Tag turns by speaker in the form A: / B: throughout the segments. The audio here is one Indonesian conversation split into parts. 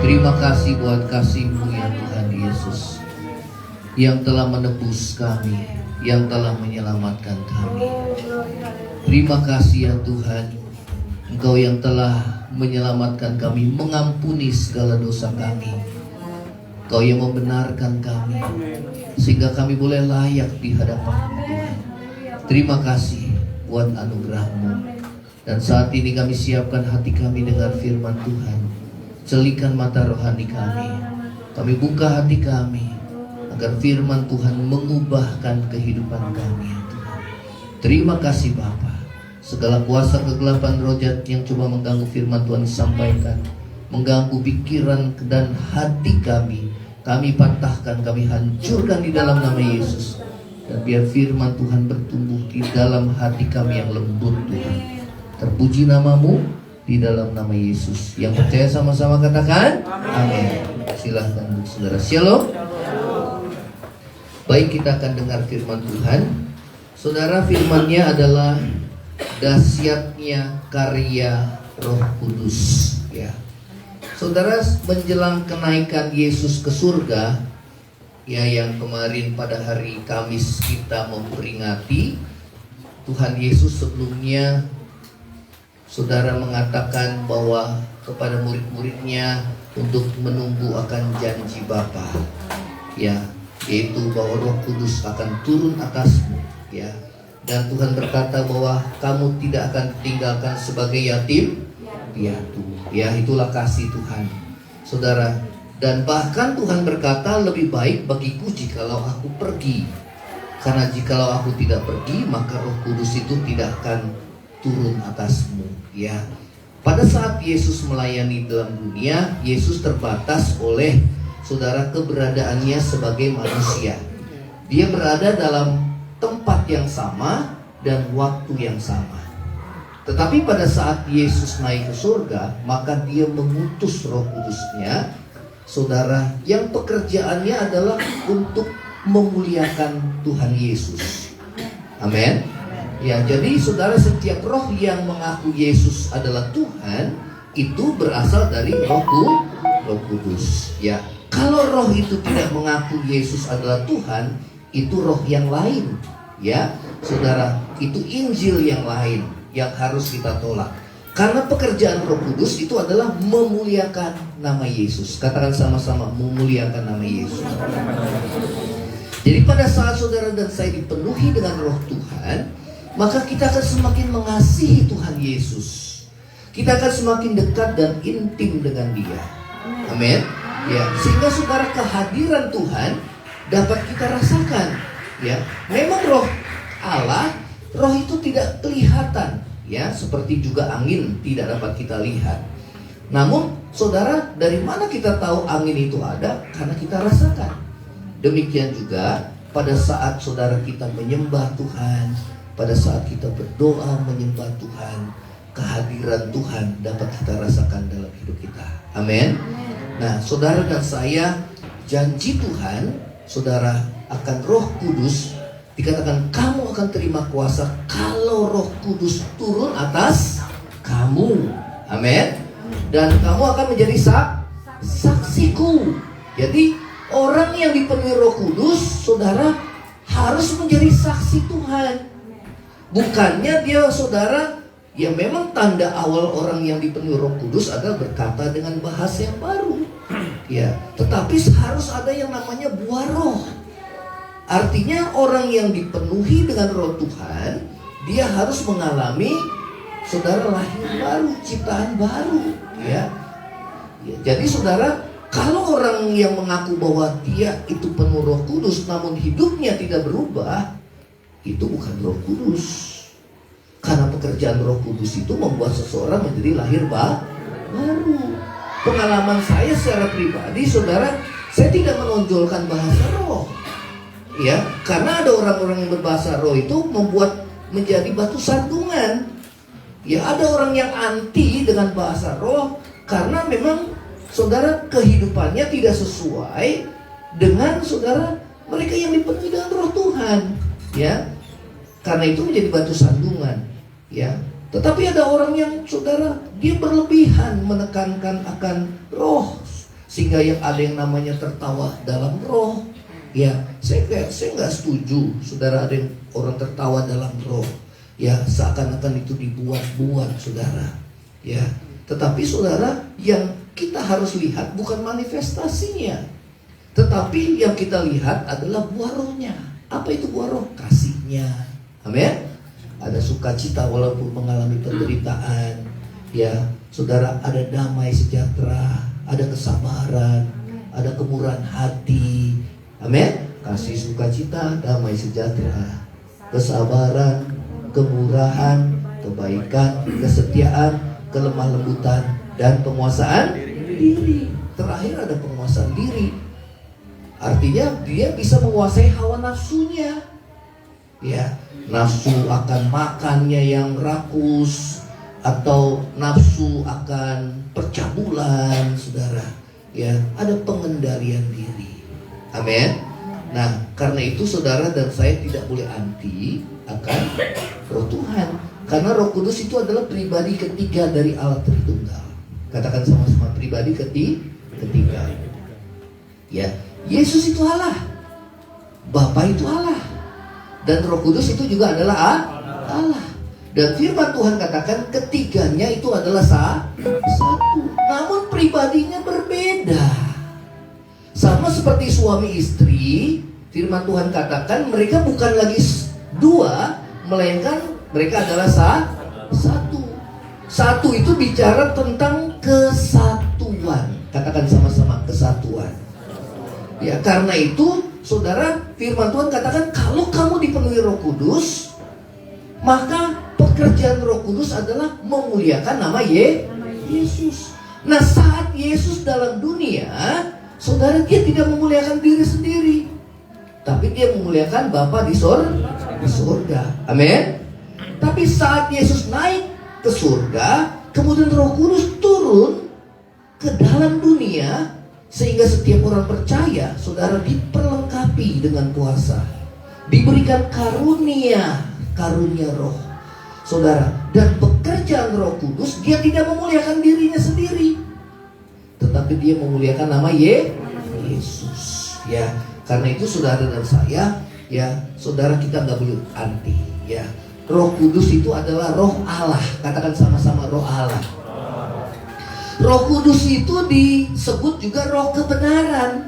A: Terima kasih buat kasih-Mu ya Tuhan Yesus, yang telah menebus kami, yang telah menyelamatkan kami. Terima kasih ya Tuhan, Engkau yang telah menyelamatkan kami, mengampuni segala dosa kami. Engkau yang membenarkan kami, sehingga kami boleh layak di hadapan Tuhan. Terima kasih buat anugerah-Mu. Dan saat ini kami siapkan hati kami dengan firman Tuhan. Celikan mata rohani kami. Kami buka hati kami agar firman Tuhan mengubahkan kehidupan kami ya Tuhan. Terima kasih Bapa. Segala kuasa kegelapan roh jahat yang coba mengganggu firman Tuhan disampaikan, mengganggu pikiran dan hati kami patahkan, kami hancurkan di dalam nama Yesus. Dan biar firman Tuhan bertumbuh di dalam hati kami yang lembut Tuhan. Terpuji nama-Mu di dalam nama Yesus. Yang percaya sama-sama katakan amin. Silahkan saudara. Shalom. Baik, kita akan dengar firman Tuhan. Saudara, firman-Nya adalah dahsyatnya karya Roh Kudus ya. Saudara, menjelang kenaikan Yesus ke surga ya, yang kemarin pada hari Kamis kita memperingati, Tuhan Yesus sebelumnya saudara mengatakan bahwa kepada murid-muridnya untuk menunggu akan janji Bapa ya, yaitu bahwa Roh Kudus akan turun atasmu ya. Dan Tuhan berkata bahwa kamu tidak akan ditinggalkan sebagai yatim piatu ya. Itulah kasih Tuhan saudara. Dan bahkan Tuhan berkata, lebih baik bagiku jikalau aku pergi, karena jikalau aku tidak pergi maka Roh Kudus itu tidak akan turun atasmu ya. Pada saat Yesus melayani dalam dunia, Yesus terbatas oleh saudara keberadaannya sebagai manusia. Dia berada dalam tempat yang sama dan waktu yang sama. Tetapi pada saat Yesus naik ke surga, maka Dia mengutus Roh Kudus-Nya saudara, yang pekerjaannya adalah untuk memuliakan Tuhan Yesus. Amin. Ya, jadi saudara, setiap roh yang mengaku Yesus adalah Tuhan itu berasal dari Roh Kudus. Ya, kalau roh itu tidak mengaku Yesus adalah Tuhan, itu roh yang lain. Ya, saudara, itu Injil yang lain yang harus kita tolak. Karena pekerjaan Roh Kudus itu adalah memuliakan nama Yesus. Katakan sama-sama, memuliakan nama Yesus. Jadi pada saat saudara dan saya dipenuhi dengan Roh Tuhan, maka kita akan semakin mengasihi Tuhan Yesus. Kita akan semakin dekat dan intim dengan Dia. Amin. Ya, sehingga saudara, kehadiran Tuhan dapat kita rasakan. Ya, memang Roh Allah, roh itu tidak kelihatan. Ya, seperti juga angin tidak dapat kita lihat. Namun, saudara, dari mana kita tahu angin itu ada? Karena kita rasakan. Demikian juga pada saat saudara kita menyembah Tuhan, pada saat kita berdoa menyembah Tuhan, kehadiran Tuhan dapat kita rasakan dalam hidup kita. Amin. Nah, saudara dan saya, janji Tuhan, saudara, akan Roh Kudus. Dikatakan kamu akan terima kuasa kalau Roh Kudus turun atas kamu. Amin. Dan kamu akan menjadi saksiku. Jadi orang yang dipenuhi Roh Kudus, saudara, harus menjadi saksi Tuhan. Bukannya dia, saudara, ya memang tanda awal orang yang dipenuhi Roh Kudus adalah berkata dengan bahasa yang baru. Ya, tetapi harus ada yang namanya buah roh. Artinya orang yang dipenuhi dengan Roh Tuhan, dia harus mengalami, saudara, lahir baru, ciptaan baru. Ya, jadi saudara, kalau orang yang mengaku bahwa dia itu penuh Roh Kudus, namun hidupnya tidak berubah, itu bukan Roh Kudus. Karena pekerjaan Roh Kudus itu membuat seseorang menjadi lahir baru. Pengalaman saya secara pribadi, saudara, saya tidak menonjolkan bahasa roh. Ya, karena ada orang-orang yang berbahasa roh itu membuat menjadi batu sandungan. Ya, ada orang yang anti dengan bahasa roh karena memang saudara kehidupannya tidak sesuai dengan saudara mereka yang dipenuhi dengan Roh Tuhan. Ya, karena itu menjadi batu sandungan. Ya, tetapi ada orang yang saudara dia berlebihan menekankan akan roh. sehingga yang ada yang namanya tertawa dalam roh. Ya, saya nggak setuju, saudara, ada yang orang tertawa dalam roh. Ya, seakan-akan itu dibuat-buat, saudara. Ya, tetapi saudara, yang kita harus lihat bukan manifestasinya, tetapi yang kita lihat adalah buah rohnya. Apa itu buah roh? Kasihnya. Amin. Ada sukacita walaupun mengalami penderitaan. Ya, saudara, ada damai sejahtera, ada kesabaran, ada kemurahan hati. Amin. Kasih, sukacita, damai sejahtera, kesabaran, kemurahan, kebaikan, kesetiaan, kelemah lembutan, dan penguasaan diri. Terakhir ada penguasaan diri. Artinya dia bisa menguasai hawa nafsunya. Ya, nafsu akan makannya yang rakus, atau nafsu akan percabulan, saudara. Ya, ada pengendalian diri. Amin. Nah, karena itu saudara dan saya tidak boleh anti akan Roh Tuhan, karena Roh Kudus itu adalah pribadi ketiga dari Allah Tritunggal. Katakan sama-sama, pribadi ketiga. Ya, Yesus itu Allah, Bapa itu Allah, dan Roh Kudus itu juga adalah Allah. Dan firman Tuhan katakan ketiganya itu adalah satu, namun pribadinya berbeda. Sama seperti suami istri, firman Tuhan katakan mereka bukan lagi dua, melainkan mereka adalah satu. Satu itu bicara tentang kesatuan. Katakan sama-sama, kesatuan. Ya, karena itu saudara, firman Tuhan katakan kalau kamu dipenuhi Roh Kudus, maka pekerjaan Roh Kudus adalah memuliakan nama Yesus. Nah, saat Yesus dalam dunia, saudara, dia tidak memuliakan diri sendiri, tapi dia memuliakan Bapa di surga. Amin. Tapi saat Yesus naik ke surga, kemudian Roh Kudus turun ke dalam dunia, sehingga setiap orang percaya, saudara, diperlengkapi dengan kuasa, diberikan karunia roh, saudara. Dan pekerjaan Roh Kudus, dia tidak memuliakan dirinya sendiri, tetapi dia memuliakan nama Yesus. Ya, karena itu saudara dan saya, ya, saudara, kita nggak boleh anti. Ya, Roh Kudus itu adalah Roh Allah. Katakan sama-sama, Roh Allah. Roh Kudus itu disebut juga Roh kebenaran,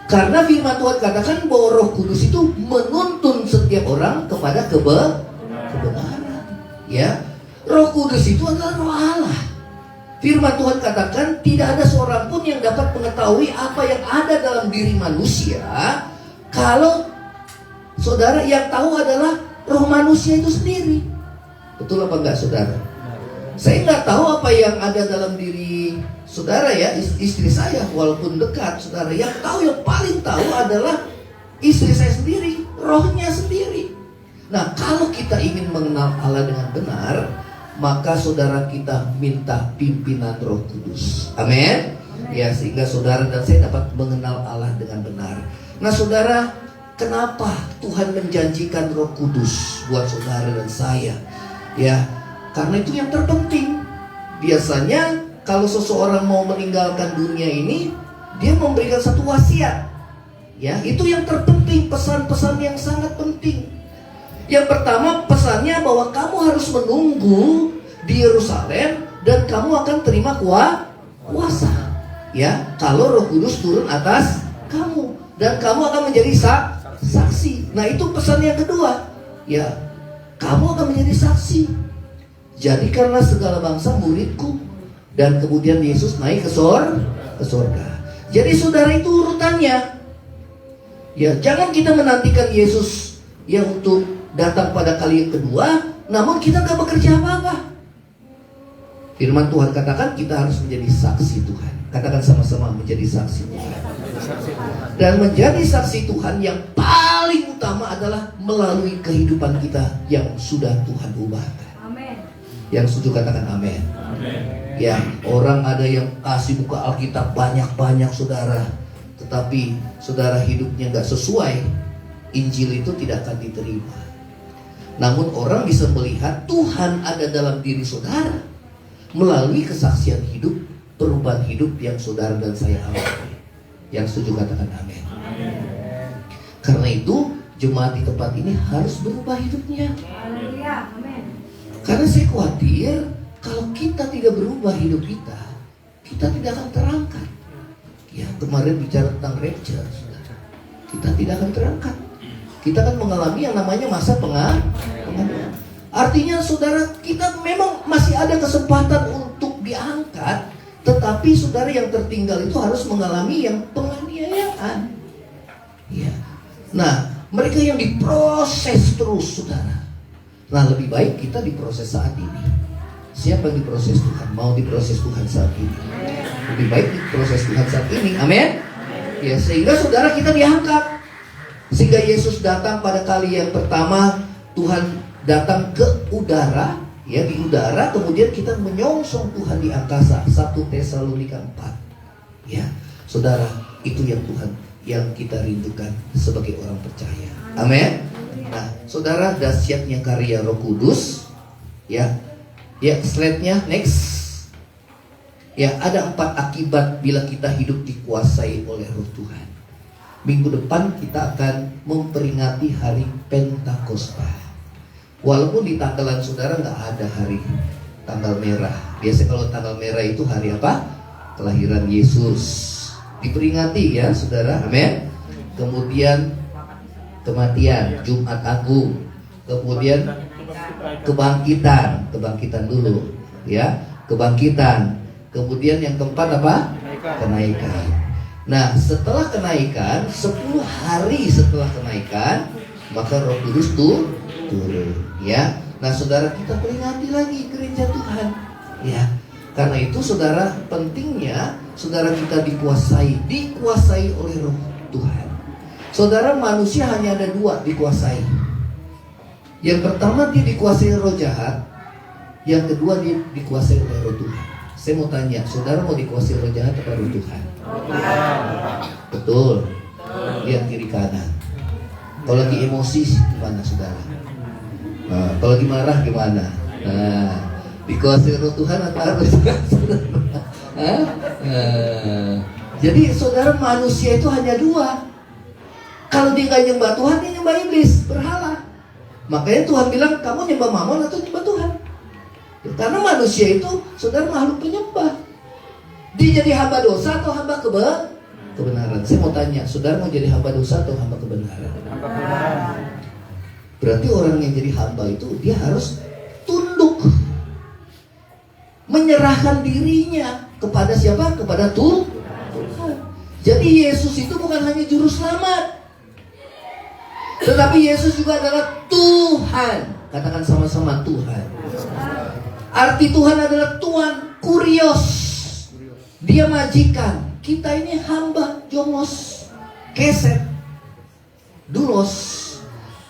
A: karena firman Tuhan katakan bahwa Roh Kudus itu menuntun setiap orang kepada kebenaran. Ya, Roh Kudus itu adalah Roh Allah. Firman Tuhan katakan tidak ada seorang pun yang dapat mengetahui apa yang ada dalam diri manusia, kalau saudara yang tahu adalah roh manusia itu sendiri. Betul apa enggak, saudara? Saya nggak tahu apa yang ada dalam diri saudara, ya, istri saya walaupun dekat, saudara. Yang tahu, yang paling tahu adalah istri saya sendiri, rohnya sendiri. Nah, kalau kita ingin mengenal Allah dengan benar, maka saudara kita minta pimpinan Roh Kudus. Amin. Ya, sehingga saudara dan saya dapat mengenal Allah dengan benar. Nah, saudara, kenapa Tuhan menjanjikan Roh Kudus buat saudara dan saya? Ya, karena itu yang terpenting. Biasanya kalau seseorang mau meninggalkan dunia ini, dia memberikan satu wasiat. Ya, itu yang terpenting, pesan-pesan yang sangat penting. Yang pertama, pesannya bahwa kamu harus menunggu di Yerusalem dan kamu akan terima kuasa. Ya, kalau Roh Kudus turun atas kamu dan kamu akan menjadi saksi. Nah, itu pesan yang kedua. Ya, kamu akan menjadi saksi. Jadikanlah segala bangsa muridku. Dan kemudian Yesus naik ke surga. Jadi saudara, itu urutannya. Ya, jangan kita menantikan Yesus yang untuk datang pada kali yang kedua, namun kita gak bekerja apa-apa. Firman Tuhan katakan kita harus menjadi saksi Tuhan. Katakan sama-sama, menjadi saksi Tuhan. Dan menjadi saksi Tuhan yang paling utama adalah melalui kehidupan kita yang sudah Tuhan ubahkan. Amin. Yang setuju katakan amin. Amin. Ya, orang ada yang kasih buka Alkitab banyak-banyak, saudara, tetapi saudara hidupnya gak sesuai, Injil itu tidak akan diterima. Namun orang bisa melihat Tuhan ada dalam diri saudara melalui kesaksian hidup perubahan hidup yang saudara dan saya alami. Yang setuju katakan amin. Karena itu jemaat di tempat ini harus berubah hidupnya. Karena saya khawatir kalau kita tidak berubah hidup kita, kita tidak akan terangkat. Ya, kemarin bicara tentang rapture, saudara. Kita tidak akan terangkat. Kita akan mengalami yang namanya masa pengadilan. Artinya saudara, kita memang masih ada kesempatan untuk diangkat, tetapi saudara yang tertinggal itu harus mengalami yang penganiayaan. Ya. Nah, mereka yang diproses terus, saudara. Nah, lebih baik kita diproses saat ini. Siapa yang diproses Tuhan? Mau diproses Tuhan saat ini? Lebih baik diproses Tuhan saat ini. Amin. Ya, sehingga saudara kita diangkat. Sehingga Yesus datang pada kali yang pertama, Tuhan datang ke udara, ya di udara, kemudian kita menyongsong Tuhan di angkasa. 1 Tesalonika 4. Ya, saudara, itu yang Tuhan yang kita rindukan sebagai orang percaya. Amin. Nah, saudara, dahsyatnya karya Roh Kudus. Ya, slide-nya next. Ya, ada 4 akibat bila kita hidup dikuasai oleh Roh Tuhan. Minggu depan kita akan memperingati hari Pentakosta. Walaupun di tanggalan saudara nggak ada hari tanggal merah. Biasanya kalau tanggal merah itu hari apa? Kelahiran Yesus. Diperingati ya saudara, amin. Kemudian kematian, Jumat Agung. Kemudian kebangkitan dulu ya, kebangkitan. Kemudian yang keempat apa? Kenaikan. Nah, setelah kenaikan, 10 hari setelah kenaikan, maka Roh Kudus turun, ya. Nah, saudara, kita peringati lagi gereja Tuhan, ya. Karena itu, saudara, pentingnya saudara kita dikuasai oleh Roh Tuhan. Saudara, manusia hanya ada 2 dikuasai. Yang pertama, dia dikuasai roh jahat. Yang kedua, dia dikuasai oleh Roh Tuhan. Saya mau tanya, saudara mau dikuasai roh jahat atau roh Tuhan? Betul. Lihat kiri kanan. Kalau lagi emosi gimana saudara? Nah, kalau lagi marah gimana? Nah, dikuasai roh Tuhan atau roh jahat? Jadi saudara, manusia itu hanya 2. Kalau dia nggak nyembah Tuhan, dia nyembah iblis, berhala. Makanya Tuhan bilang, kamu nyembah Mamon atau nyembah Tuhan? Karena manusia itu saudara makhluk penyembah. Dia jadi hamba dosa atau hamba kebenaran? Saya mau tanya, saudara mau jadi hamba dosa atau hamba kebenaran? Berarti orang yang jadi hamba itu dia harus tunduk, menyerahkan dirinya kepada siapa? Kepada Tuhan. Jadi Yesus itu bukan hanya juru selamat, tetapi Yesus juga adalah Tuhan. Katakan sama-sama, Tuhan. Arti Tuhan adalah Tuan, kurios. Dia majikan. Kita ini hamba, jongos, keset, dulos.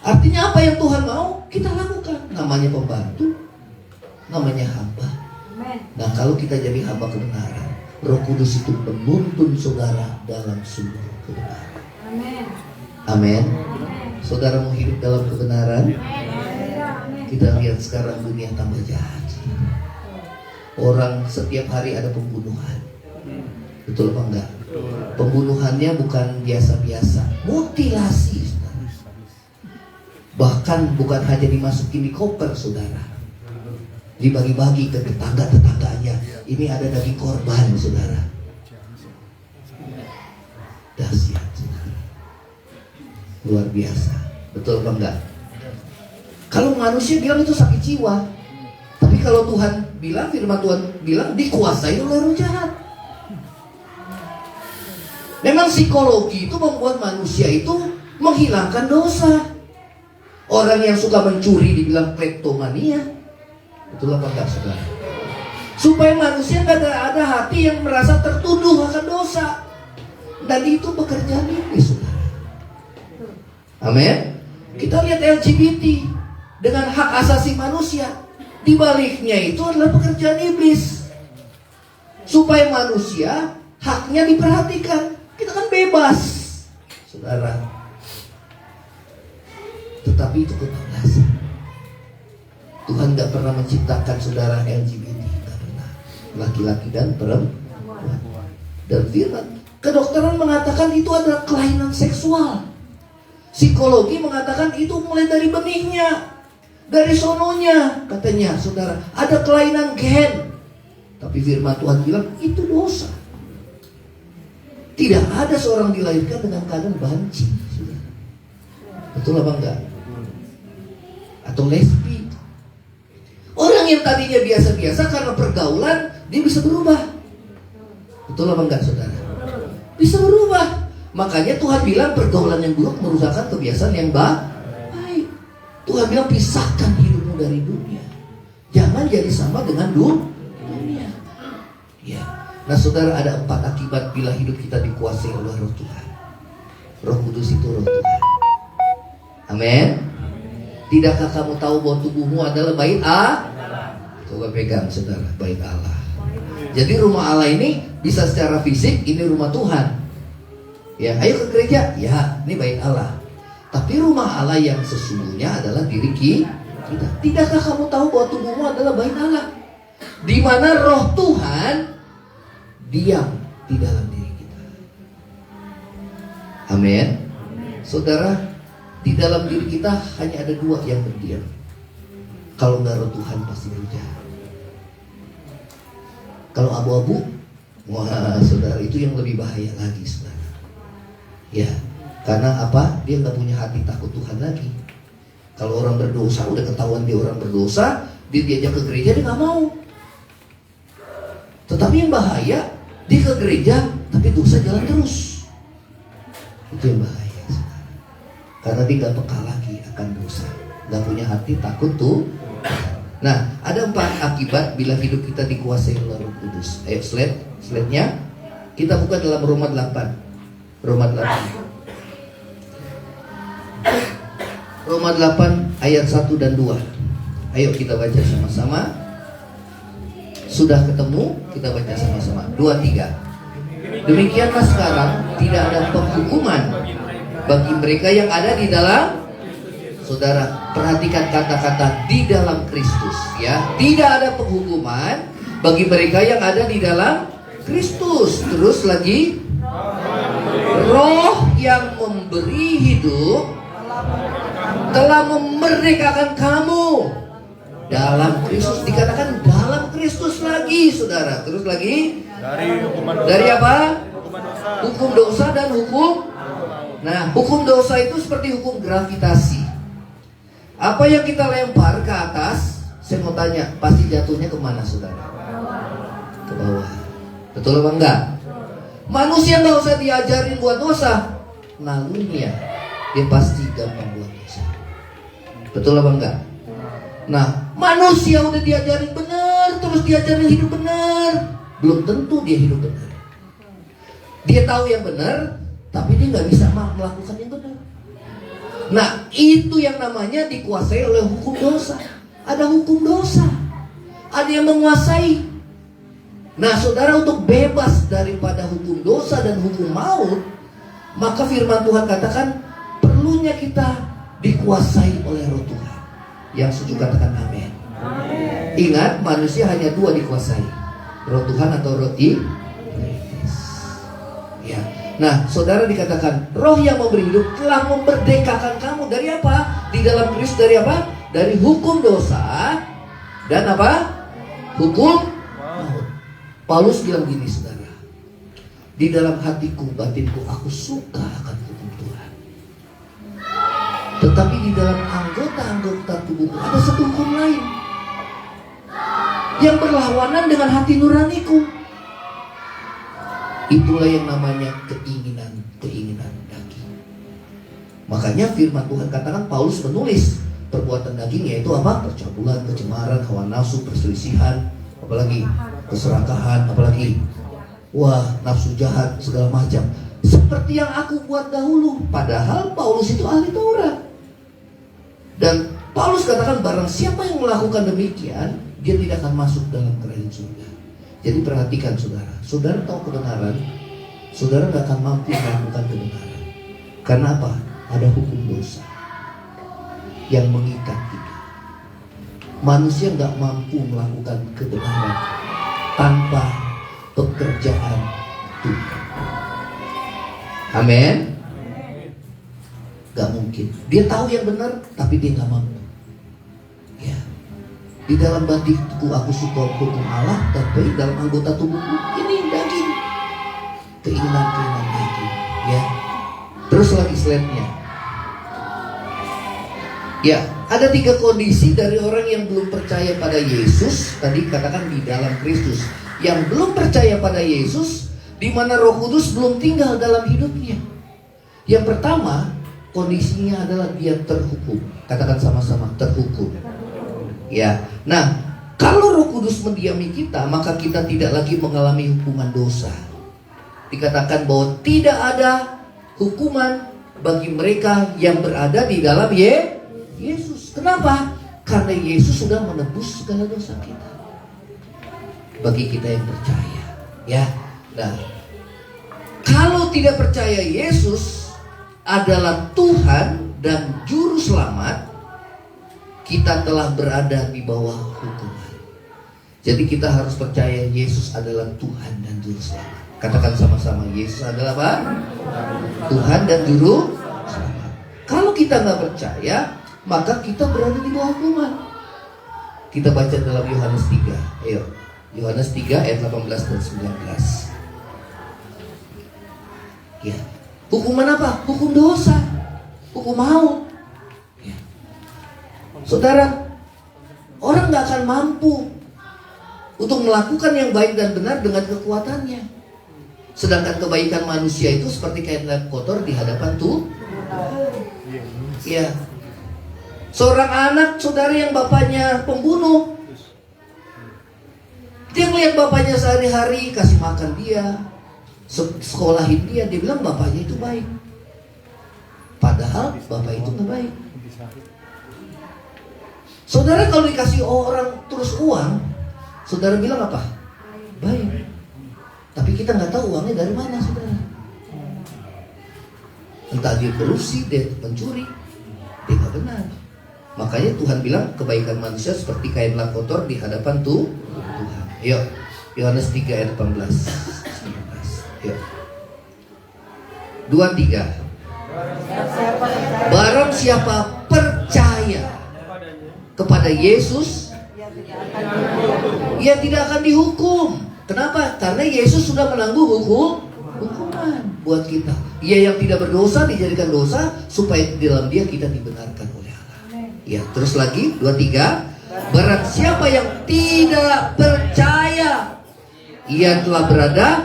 A: Artinya apa yang Tuhan mau, kita lakukan. Namanya pembantu, namanya hamba. Nah, kalau kita jadi hamba kebenaran, Roh Kudus itu menuntun saudara dalam sumber kebenaran. Amin. Saudara mau hidup dalam kebenaran? Kita lihat sekarang dunia tambah jahat. Orang setiap hari ada pembunuhan. Betul apa enggak? Pembunuhannya bukan biasa-biasa, mutilasi. Bahkan bukan hanya dimasukin di koper, saudara, dibagi-bagi ke tetangga-tetangganya. Ini ada daging korban, saudara. Dahsyat, saudara. Luar biasa. Betul apa enggak? Kalau manusia bilang itu sakit jiwa, tapi kalau Tuhan bilang, firman Tuhan bilang dikuasai oleh roh jahat. Memang psikologi itu membuat manusia itu menghilangkan dosa. Orang yang suka mencuri dibilang kleptomania. Betul apa enggak, saudara? Supaya manusia gak ada hati yang merasa tertuduh akan dosa. Dan itu pekerjaan iblis, saudara. Amin. Kita lihat LGBT dengan hak asasi manusia. Di baliknya itu adalah pekerjaan iblis. Supaya manusia haknya diperhatikan. Kita kan bebas, saudara. Tetapi itu kebablasan. Tuhan gak pernah menciptakan saudara LGBT, gak pernah. Laki-laki dan perempuan. Dan firman. Kedokteran mengatakan itu adalah kelainan seksual. Psikologi mengatakan itu mulai dari benihnya, dari sononya, katanya saudara. Ada kelainan gen. Tapi firman Tuhan bilang itu dosa. Tidak ada seorang dilahirkan dengan keadaan banci, saudara. Betul apa enggak? Atau lesbi. Orang yang tadinya biasa-biasa karena pergaulan, dia bisa berubah. Betul apa enggak, saudara? Bisa berubah. Makanya Tuhan bilang pergaulan yang buruk merusakkan kebiasaan yang baik. Tuhan bilang pisahkan hidupmu dari dunia. Jangan jadi sama dengan dunia. Ya. Nah saudara, ada 4 akibat bila hidup kita dikuasai oleh Roh Tuhan. Roh Kudus itu Roh Tuhan. Amin. Tidakkah kamu tahu bahwa tubuhmu adalah bait Allah? Coba pegang saudara, bait Allah. Jadi rumah Allah ini bisa secara fisik, ini rumah Tuhan. Ya, ayo ke gereja. Ya, ini bait Allah. Tapi rumah Allah yang sesungguhnya adalah diri kita. Tidakkah kamu tahu bahwa tubuhmu adalah bait Allah? Di mana Roh Tuhan diam di dalam diri kita. Amin. Saudara, di dalam diri kita hanya ada 2 yang berdiam. Kalau nggak Roh Tuhan pasti berjalan. Kalau abu-abu, wah saudara, itu yang lebih bahaya lagi saudara. Ya, karena apa? Dia nggak punya hati takut Tuhan lagi. Kalau orang berdosa, udah ketahuan dia orang berdosa, dia diajak ke gereja, dia nggak mau. Tetapi yang bahaya, dia ke gereja, tapi dosa jalan terus. Itu yang bahaya saudara. Karena dia nggak peka lagi akan dosa, nggak punya hati takut tuh. Nah, ada 4 akibat bila hidup kita dikuasai oleh Roh Kudus. Ayo slide-nya. Kita buka dalam Roma 8. Roma 8. Roma 8 ayat 1 dan 2. Ayo kita baca sama-sama. Sudah ketemu? Kita baca sama-sama. 2, 3. Demikianlah sekarang tidak ada penghukuman bagi mereka yang ada di dalam. Saudara, perhatikan kata-kata di dalam Kristus ya. Tidak ada penghukuman bagi mereka yang ada di dalam Kristus. Terus lagi, Roh yang memberi hidup telah memerdekakan kamu dalam Kristus. Dikatakan dalam Kristus lagi, saudara. Terus lagi, dari apa? Hukum dosa dan hukum. Nah, hukum dosa itu seperti hukum gravitasi. Apa yang kita lempar ke atas, saya mau tanya, pasti jatuhnya kemana saudara? Ke bawah. Betul apa enggak? Manusia nggak usah diajarin buat dosa, nalurinya dia pasti gampang buat dosa. Betul apa enggak? Nah, manusia udah diajarin benar, terus diajarin hidup benar, belum tentu dia hidup benar. Dia tahu yang benar, tapi dia nggak bisa melakukan yang benar. Nah, itu yang namanya dikuasai oleh hukum dosa. Ada hukum dosa, ada yang menguasai. Nah, saudara, untuk bebas daripada hukum dosa dan hukum maut, maka firman Tuhan katakan perlunya kita dikuasai oleh Roh Tuhan. Yang setuju katakan amin. Ingat, manusia hanya 2 dikuasai, Roh Tuhan atau Roh Iblis. Ya. Nah, saudara, dikatakan Roh yang memberi hidup telah memerdekakan kamu dari apa? Di dalam Kristus dari apa? Dari hukum dosa dan apa? Hukum maut. Paulus bilang gini, saudara, di dalam hatiku, batinku, aku suka akan hukum Tuhan. Tetapi di dalam anggota-anggota tubuhku ada satu hukum lain yang berlawanan dengan hati nuraniku. Itulah yang namanya keinginan daging. Makanya firman Tuhan katakan, Paulus menulis perbuatan daging, yaitu apa? Percabulan, kecemaran, hawa nafsu, perselisihan, apalagi keserakahan, apalagi nafsu jahat, segala macam. Seperti yang aku buat dahulu. Padahal Paulus itu ahli Taurat. Dan Paulus katakan, barang siapa yang melakukan demikian, dia tidak akan masuk dalam kerajaan surga. Jadi perhatikan saudara. Saudara tahu kebenaran, saudara gak akan mampu melakukan kebenaran. Karena apa? Ada hukum dosa yang mengikat kita. Manusia gak mampu melakukan kebenaran tanpa pekerjaan Amin. Gak mungkin. Dia tahu yang benar, tapi dia gak mampu. Ya. Di dalam batinku aku suka hukum Allah, tapi dalam anggota tubuhku ini daging. Keinginan-keinginan daging. Ya. Terus lagi slide-nya. Ya, ada 3 kondisi dari orang yang belum percaya pada Yesus. Tadi katakan di dalam Kristus. Yang belum percaya pada Yesus, di mana Roh Kudus belum tinggal dalam hidupnya. Yang pertama, kondisinya adalah dia terhukum. Katakan sama-sama, terhukum. Ya. Nah, kalau Roh Kudus mendiami kita, maka kita tidak lagi mengalami hukuman dosa. Dikatakan bahwa tidak ada hukuman bagi mereka yang berada di dalam Yesus. Kenapa? Karena Yesus sudah menebus segala dosa kita. Bagi kita yang percaya, ya. Nah, kalau tidak percaya Yesus adalah Tuhan dan Juru Selamat, kita telah berada di bawah hukuman. Jadi kita harus percaya Yesus adalah Tuhan dan Juru Selamat. Katakan sama-sama, Yesus adalah apa? Tuhan dan Juru Selamat. Kalau kita nggak percaya, maka kita berada di bawah hukuman. Kita baca dalam Yohanes 3. Ayo, Yohanes 3 ayat 18 dan 19. Ya. Hukuman apa? Hukum dosa, hukum maut. Ya. Saudara, orang gak akan mampu untuk melakukan yang baik dan benar dengan kekuatannya. Sedangkan kebaikan manusia itu seperti kain lem kotor di hadapan Tuhan. Ya. Seorang anak, saudara, yang bapaknya pembunuh, dia ngeliat bapaknya sehari-hari kasih makan dia, sekolahin dia bilang bapaknya itu baik. Padahal bapak itu gak baik. Saudara, kalau dikasih orang terus uang, saudara bilang apa? Baik. Tapi kita gak tahu uangnya dari mana, saudara. Entah dia korupsi, dia mencuri, dia gak benar. Makanya Tuhan bilang kebaikan manusia seperti kain lap kotor di hadapan Tuhan. Yuk, Yohanes 3 ayat 18. Yuk. 2-3. Barang siapa percaya kepada Yesus, ia tidak akan dihukum. Kenapa? Karena Yesus sudah menanggung hukuman buat kita. Ia yang tidak berdosa dijadikan dosa supaya di dalam dia kita dibenarkan oleh Allah. Ya, terus lagi 2-3. Barang siapa yang tidak percaya, ia telah berada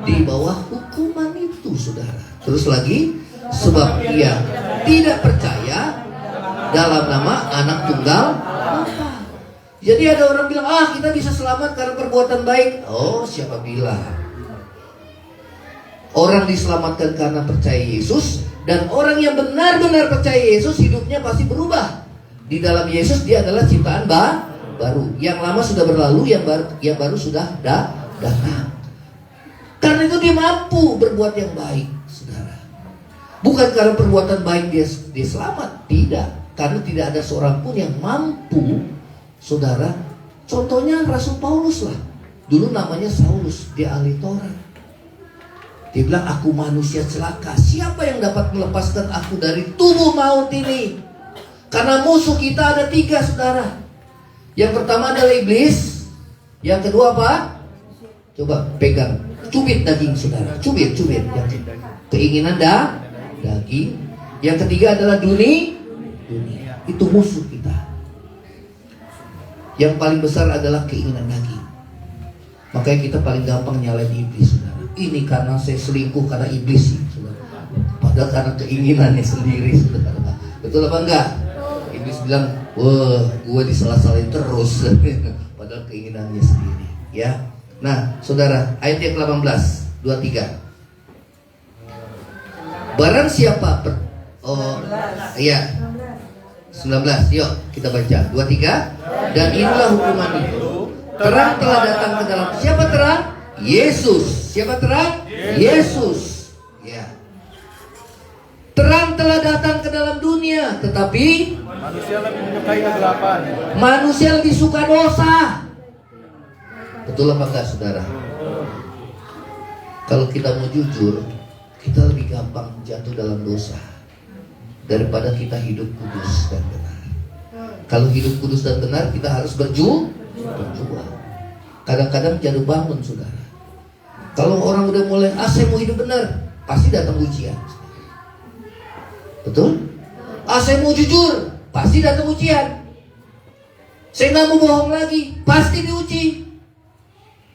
A: di bawah hukuman itu, saudara. Terus lagi, sebab ia tidak percaya dalam nama anak tunggal Bapa. Jadi ada orang bilang, kita bisa selamat karena perbuatan baik. Oh, siapa bilang? Orang diselamatkan karena percaya Yesus. Dan orang yang benar-benar percaya Yesus, hidupnya pasti berubah. Di dalam Yesus dia adalah ciptaan baru. Yang lama sudah berlalu, yang baru sudah datang. Karena itu dia mampu berbuat yang baik, saudara. Bukan karena perbuatan baik dia selamat, tidak. Karena tidak ada seorang pun yang mampu, saudara. Contohnya Rasul Paulus lah. Dulu namanya Saulus, dia ahli Taurat. Dia bilang, aku manusia celaka. Siapa yang dapat melepaskan aku dari tubuh maut ini? Karena musuh kita ada 3, saudara. Yang pertama adalah iblis. Yang kedua apa? Coba pegang, cubit daging, saudara. Cubit. Keinginan daging. Yang ketiga adalah dunia. Itu musuh kita. Yang paling besar adalah keinginan daging. Makanya kita paling gampang nyalain iblis, saudara. Ini karena saya selingkuh karena iblis, saudara. Padahal karena keinginannya sendiri, saudara. Betul apa enggak? Iblis bilang, wah, gue disalah-salahin terus. Padahal keinginannya sendiri, ya. Nah, saudara, ayat yang ke-18, 2-3. Barang siapa iya 19, yuk kita baca 2-3. Dan inilah hukuman itu, terang telah datang ke dalam. Siapa terang? Yesus. Siapa terang? Yesus. Ya. Terang telah datang ke dalam dunia, tetapi
B: manusia lebih menyukai kegelapan.
A: Manusia lebih suka dosa. Betul apa enggak, saudara? Kalau kita mau jujur, kita lebih gampang jatuh dalam dosa daripada kita hidup kudus dan benar. Kalau hidup kudus dan benar, kita harus berjuang. Kadang-kadang jatuh bangun, saudara. Kalau orang udah mulai, saya mau hidup benar, pasti datang ujian. Betul? Saya mau jujur, pasti datang ujian. Saya nggak mau bohong lagi, pasti diuji.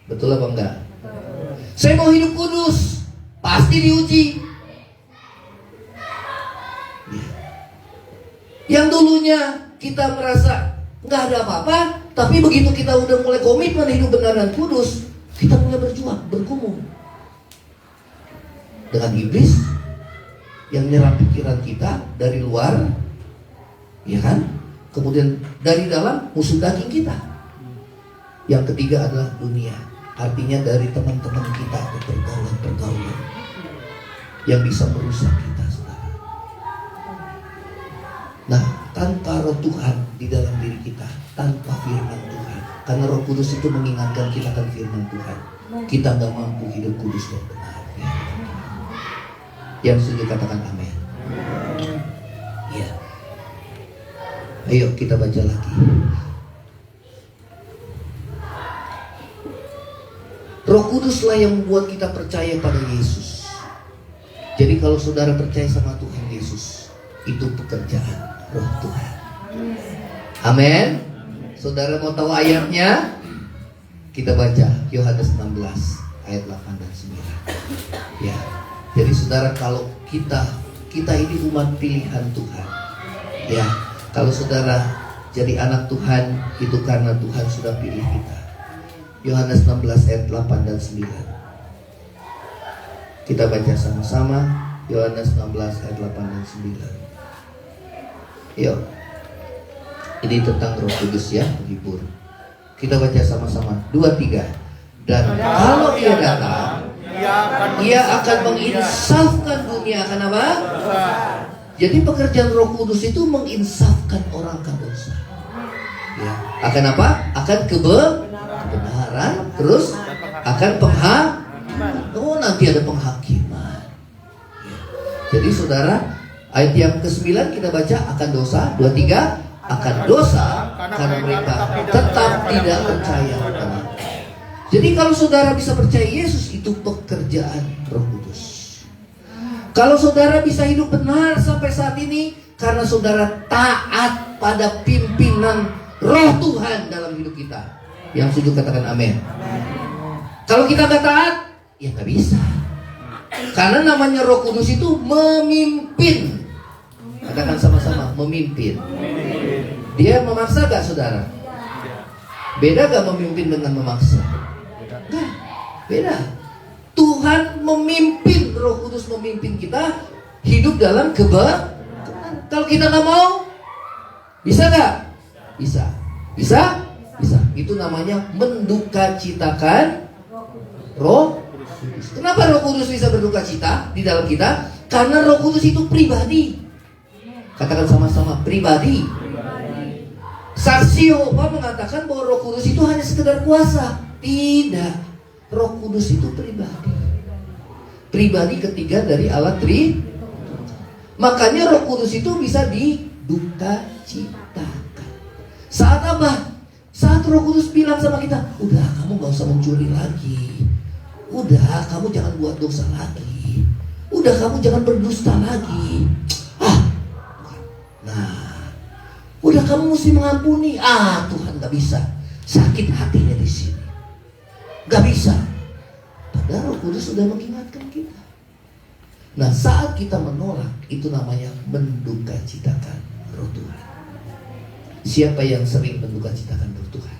A: Betul apa enggak? Saya mau hidup kudus, pasti diuji. Ya. Yang dulunya kita merasa nggak ada apa-apa, tapi begitu kita udah mulai komitmen hidup benar dan kudus, kita mulai berjuang, bergumul dengan iblis yang menyerang pikiran kita dari luar, ya kan? Kemudian dari dalam musuh daging kita. Yang ketiga adalah dunia, artinya dari teman-teman kita, pergaulan-pergaulan yang bisa merusak kita, saudara. Nah, tanpa roh Tuhan di dalam diri kita, tanpa firman Tuhan, karena Roh Kudus itu mengingatkan kita akan firman Tuhan, kita nggak mampu hidup kudus dan benar. Ya. Yang setuju katakan amin. Ya. Ayo kita baca lagi. Roh Kuduslah yang membuat kita percaya pada Yesus. Jadi kalau saudara percaya sama Tuhan Yesus, itu pekerjaan Roh Tuhan. Amin. Saudara mau tahu ayatnya? Kita baca Yohanes 16 ayat 8 dan 9. Ya. Jadi saudara, kalau kita ini umat pilihan Tuhan. Ya. Kalau saudara jadi anak Tuhan, itu karena Tuhan sudah pilih kita. Yohanes 16 ayat 8 dan 9. Kita baca sama-sama Yohanes 16 ayat 8 dan 9. Yuk. Ini tentang Roh Kudus ya, penghibur. Kita baca sama-sama 2, 3. Dan kalau Ia datang, Ia akan menginsafkan dunia akan apa? Jadi pekerjaan Roh Kudus itu menginsafkan orang akan dosa. Ya. Akan apa? Akan kebenaran, terus akan penghakiman. Oh, nanti ada penghakiman. Ya. Jadi saudara, ayat yang ke-9 kita baca akan dosa, 2, 3 akan dosa karena mereka tetap tidak percaya. Jadi kalau saudara bisa percaya Yesus, itu pekerjaan Roh Kudus. Kalau saudara bisa hidup benar sampai saat ini, karena saudara taat pada pimpinan Roh Tuhan dalam hidup kita. Yang setuju katakan amin. Kalau kita gak taat, ya gak bisa. Karena namanya Roh Kudus itu memimpin. Katakan sama-sama, memimpin. Dia memaksa gak saudara? Beda gak memimpin dengan memaksa? Gak, beda. Tuhan memimpin, Roh Kudus memimpin kita hidup dalam kebenaran. Kalau kita gak mau, bisa gak? Bisa. Bisa? Bisa. Itu namanya mendukacitakan Roh Kudus. Kenapa Roh Kudus bisa berduka cita di dalam kita? Karena Roh Kudus itu pribadi. Katakan sama-sama, pribadi. Saksi Yehova mengatakan bahwa Roh Kudus itu hanya sekedar kuasa. Tidak. Roh Kudus itu pribadi. Pribadi ketiga dari Allah Makanya Roh Kudus itu bisa didukacitakan. Saat apa? Saat Roh Kudus bilang sama kita, udah kamu gak usah mencuri lagi. Udah kamu jangan buat dosa lagi. Udah kamu jangan berdusta lagi. Nah, udah kamu mesti mengampuni. Tuhan gak bisa. Sakit hatinya di sini. Gak bisa. Padahal Roh Kudus sudah mengingatkan kita. Nah, saat kita menolak, itu namanya mendukacitakan Roh Tuhan. Siapa yang sering mendukacitakan Roh Tuhan?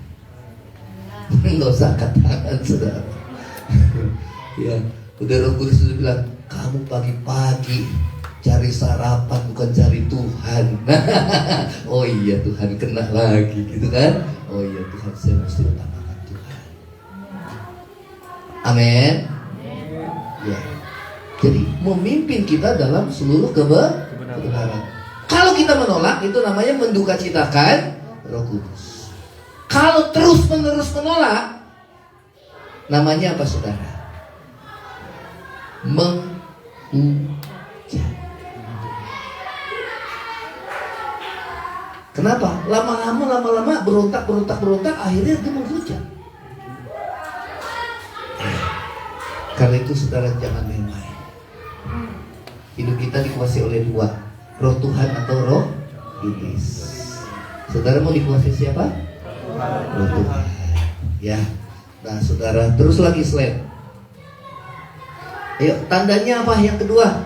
A: Nggak usah angkat tangan, saudara. Ya, udah Roh Kudus sudah bilang, kamu pagi-pagi cari sarapan bukan cari Tuhan. Oh iya, Tuhan kena lagi gitu kan? Oh iya, Tuhan, saya mesti utamakan Tuhan. Amin. Ya. Jadi memimpin kita dalam seluruh kebenaran. Kalau kita menolak, itu namanya mendukacitakan Roh Kudus. Kalau terus-menerus menolak, namanya apa saudara? hujan. Kenapa? Lama-lama berontak, akhirnya dia menghujat. Karena itu saudara jangan main-main. Hidup kita dikuasai oleh dua, roh Tuhan atau roh iblis. Saudara mau dikuasai siapa? Roh Tuhan. Ya. Nah, saudara, terus lagi slide. Ayo, tandanya apa yang kedua?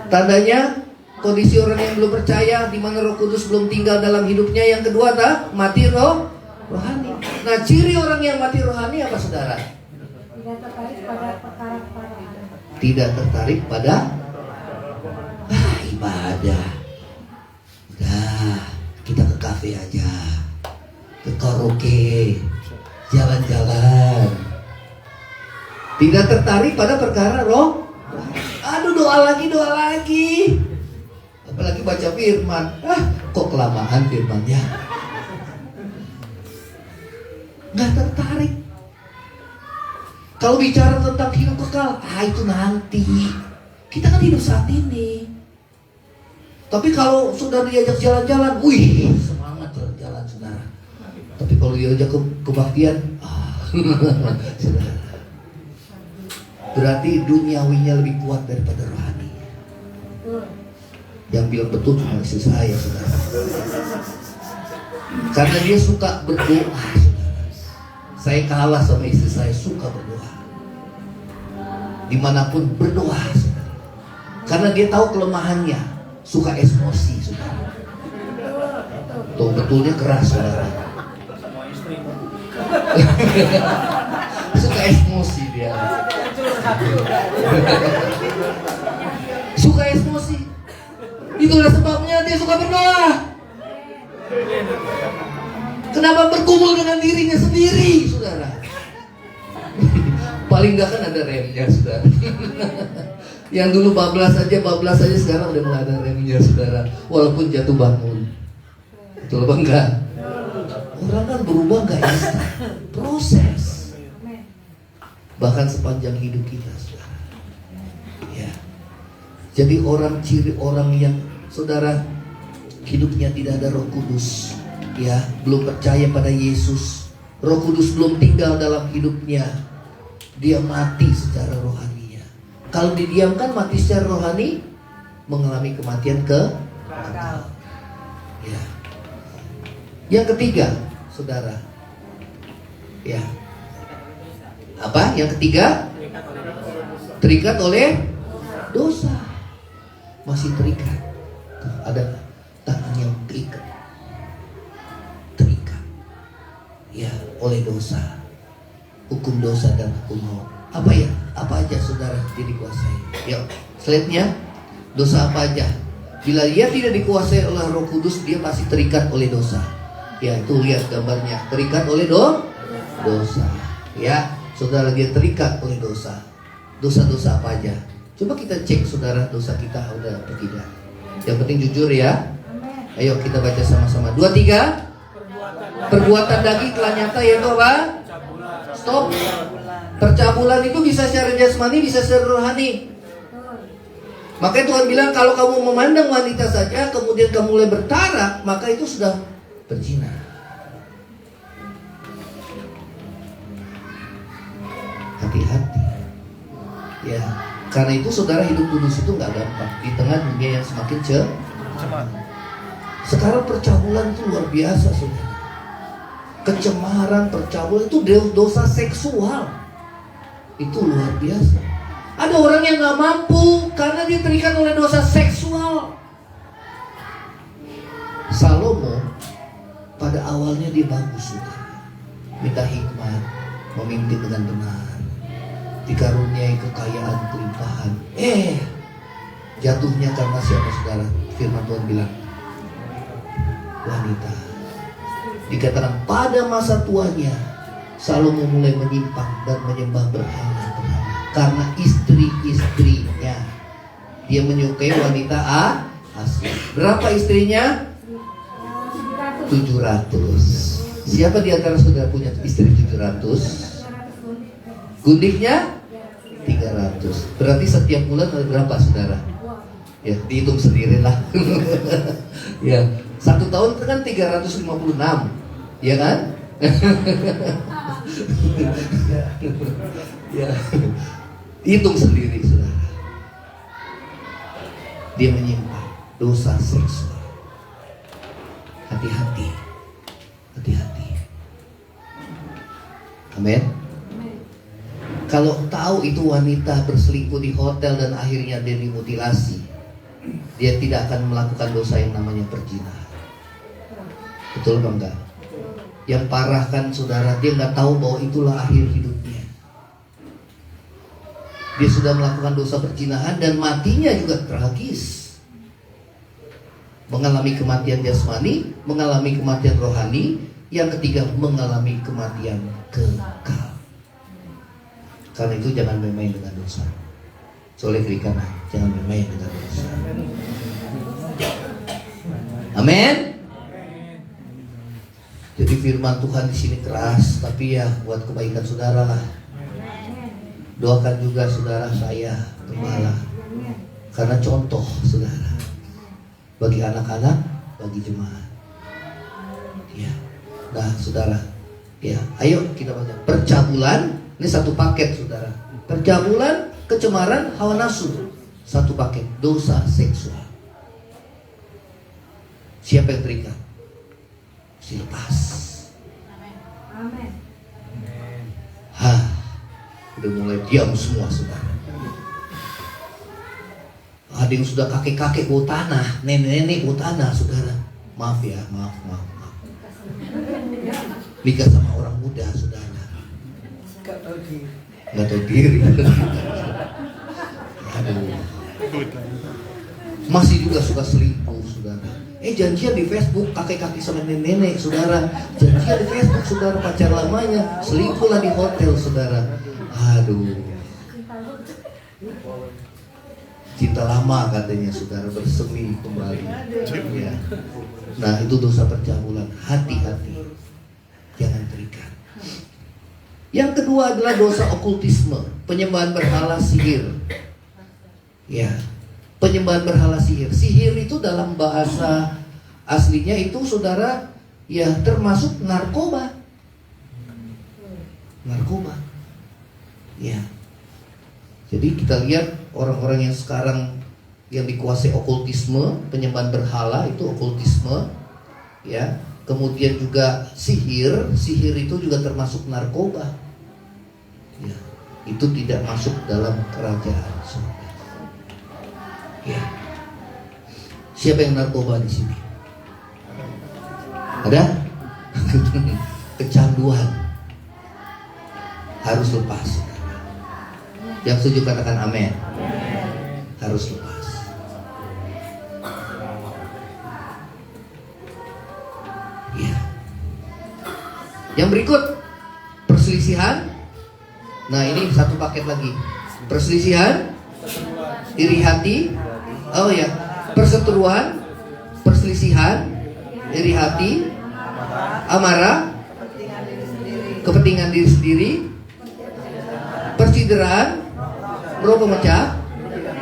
A: Tandanya kondisi orang yang belum percaya, di mana Roh Kudus belum tinggal dalam hidupnya. Yang kedua, mati rohani. Nah, ciri orang yang mati rohani apa, saudara?
C: Tidak tertarik pada perkara-perkara.
A: Tidak tertarik pada ibadah. Udah, kita ke kafe aja, ke karaoke, jalan-jalan. Tidak tertarik pada perkara roh. Aduh, doa lagi. Apalagi baca firman. Kok kelamaan firmannya? Nggak tertarik. Kalau bicara tentang hidup kekal, itu nanti. Kita kan hidup saat ini. Tapi kalau sudah diajak jalan-jalan, semangat jalan-jalan, saudara. Tapi kalau diajak kebaktian, saudara, berarti duniawinya lebih kuat daripada rohani. Yang bilang betul cuma istri saya, saudara. Karena dia suka berdoa, saudara. Saya kalah sama istri saya, suka berdoa. Dimanapun berdoa, saudara. Karena dia tahu kelemahannya, suka emosi, saudara. Tuh, betulnya keras, saudara. Suka emosi dia. Suka emosi. Itulah sebabnya dia suka berdoa. Kenapa bergumul dengan dirinya sendiri, saudara? Paling enggak kan ada remnya, saudara. Yang dulu bablas aja sekarang udah mulai ada remnya, saudara. Walaupun jatuh bangun. Betul apa enggak? Orang kan berubah enggak instan, proses. Bahkan sepanjang hidup kita, saudara. Ya. Jadi ciri orang yang, saudara, hidupnya tidak ada Roh Kudus, ya, belum percaya pada Yesus, Roh Kudus belum tinggal dalam hidupnya, dia mati secara rohaninya. Kalau didiamkan, mati secara rohani, mengalami kematian kekal. Ya. Yang ketiga, saudara, ya, apa? Yang ketiga, terikat oleh dosa. Masih terikat. Ada tangan yang terikat, ya, oleh dosa, hukum dosa dan hukum maut. Apa ya? Apa aja, saudara, dia dikuasai? Yuk, slide-nya. Dosa apa aja? Bila dia tidak dikuasai oleh Roh Kudus, dia masih terikat oleh dosa. Ya, itu lihat gambarnya, terikat oleh dosa. Ya, saudara, dia terikat oleh dosa. Dosa-dosa apa aja? Coba kita cek, saudara, dosa kita udah apa tidak. Yang penting jujur ya. Ayo kita baca sama-sama. 2, 3. Perbuatan daging telah nyata, yaitu apa? Stop. Percabulan itu bisa secara jasmani, bisa secara rohani. Makanya Tuhan bilang, kalau kamu memandang wanita saja, kemudian kamu mulai bertarak, maka itu sudah berzina. Hati-hati. Ya, karena itu saudara, hidup kudus itu nggak gampang di tengah dunia yang semakin cemat. Sekarang percabulan itu luar biasa, saudara. Kecemaran, percabulan itu dosa seksual. Itu luar biasa. Ada orang yang gak mampu karena dia terikat oleh dosa seksual. Salomo pada awalnya dia bagus, saudara. Minta hikmat, memimpin dengan benar, dikaruniai kekayaan, kelimpahan. Jatuhnya karena siapa, saudara? Firman Tuhan bilang, wanita. Dikatakan pada masa tuanya Salomo mulai menyimpang dan menyembah berhala karena istri-istrinya. Dia menyukai wanita asli. Berapa istrinya? 700. Siapa di antara saudara punya istri 700? Gundiknya 300. 300. Berarti setiap bulan ada berapa saudara?
C: Wah.
A: Ya, dihitung sendirilah. Ya, 1 tahun itu kan 356, ya kan? Ya, hitung sendiri saudara. Dia menyimpan dosa seksual. Hati-hati, hati-hati. Amin. Kalau tahu itu wanita berselingkuh di hotel dan akhirnya dia dimutilasi, dia tidak akan melakukan dosa yang namanya perzinahan. Betul apa enggak? Yang parah kan saudara, dia nggak tahu bahwa itulah akhir hidupnya. Dia sudah melakukan dosa perzinahan dan matinya juga tragis. Mengalami kematian jasmani, mengalami kematian rohani, yang ketiga mengalami kematian kekal. Karena itu jangan main-main dengan dosa. Soleh kiri kanan, jangan main-main dengan dosa. Amin. Jadi firman Tuhan di sini keras, tapi ya buat kebaikan saudara lah. Doakan juga saudara saya, gembala. Karena contoh saudara bagi anak-anak, bagi jemaat. Ya. Nah, saudara, ya, ayo kita baca. Percabulan, ini satu paket saudara. Percabulan, kecemaran, hawa nafsu, satu paket. Dosa seksual. Siapa yang terikat? Lepas.
C: Amin.
A: Hah, udah mulai diam semua saudara. Ada yang sudah kakek-kakek bau tanah, nenek-nenek bau tanah saudara. Maaf ya, maaf. Nikah sama orang muda saudara. Gak tahu diri. Aduh. Masih juga suka selingkuh saudara. Janjian di Facebook kakek-kakek sama nenek-nenek saudara. Janjian di Facebook saudara, pacar lamanya selingkuhlah di hotel saudara. Aduh. Cinta lama katanya saudara bersemi kembali. Ya. Nah itu dosa percabulan. Hati-hati, jangan terikat. Yang kedua adalah dosa okultisme, penyembahan berhala, sihir. Ya, penyembahan berhala, sihir. Sihir itu dalam bahasa aslinya itu saudara ya termasuk narkoba. Narkoba. Ya. Jadi kita lihat orang-orang yang sekarang yang dikuasai okultisme, penyembahan berhala itu okultisme, ya. Kemudian juga sihir itu juga termasuk narkoba. Ya, itu tidak masuk dalam kerajaan surga. Ya. Siapa yang narkoba di sini? Ada? Kecanduan. Harus lepas. Yang setuju katakan amin. Harus lepas. Ya. Yang berikut perselisihan. Nah ini satu paket lagi. Perselisihan, iri hati. Oh ya, perseteruan, perselisihan, iri hati, amarah, kepentingan diri sendiri, percideraan, roh pemecah,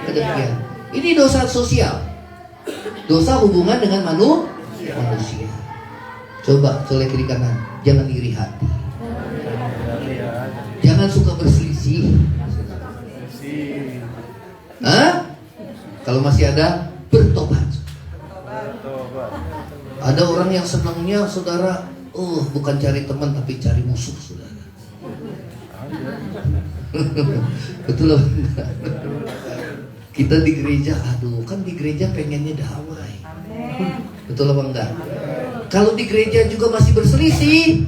A: kedengkian. Ini dosa sosial, dosa hubungan dengan manusia. Coba soleh kiri kanan, jangan iri hati, jangan suka berselisih. Hah? Kalau masih ada, bertobat. Ada orang yang senangnya saudara, bukan cari teman tapi cari musuh saudara. Betul loh. Kita di gereja, kan di gereja pengennya damai. Betul apa enggak? Kalau di gereja juga masih berselisih,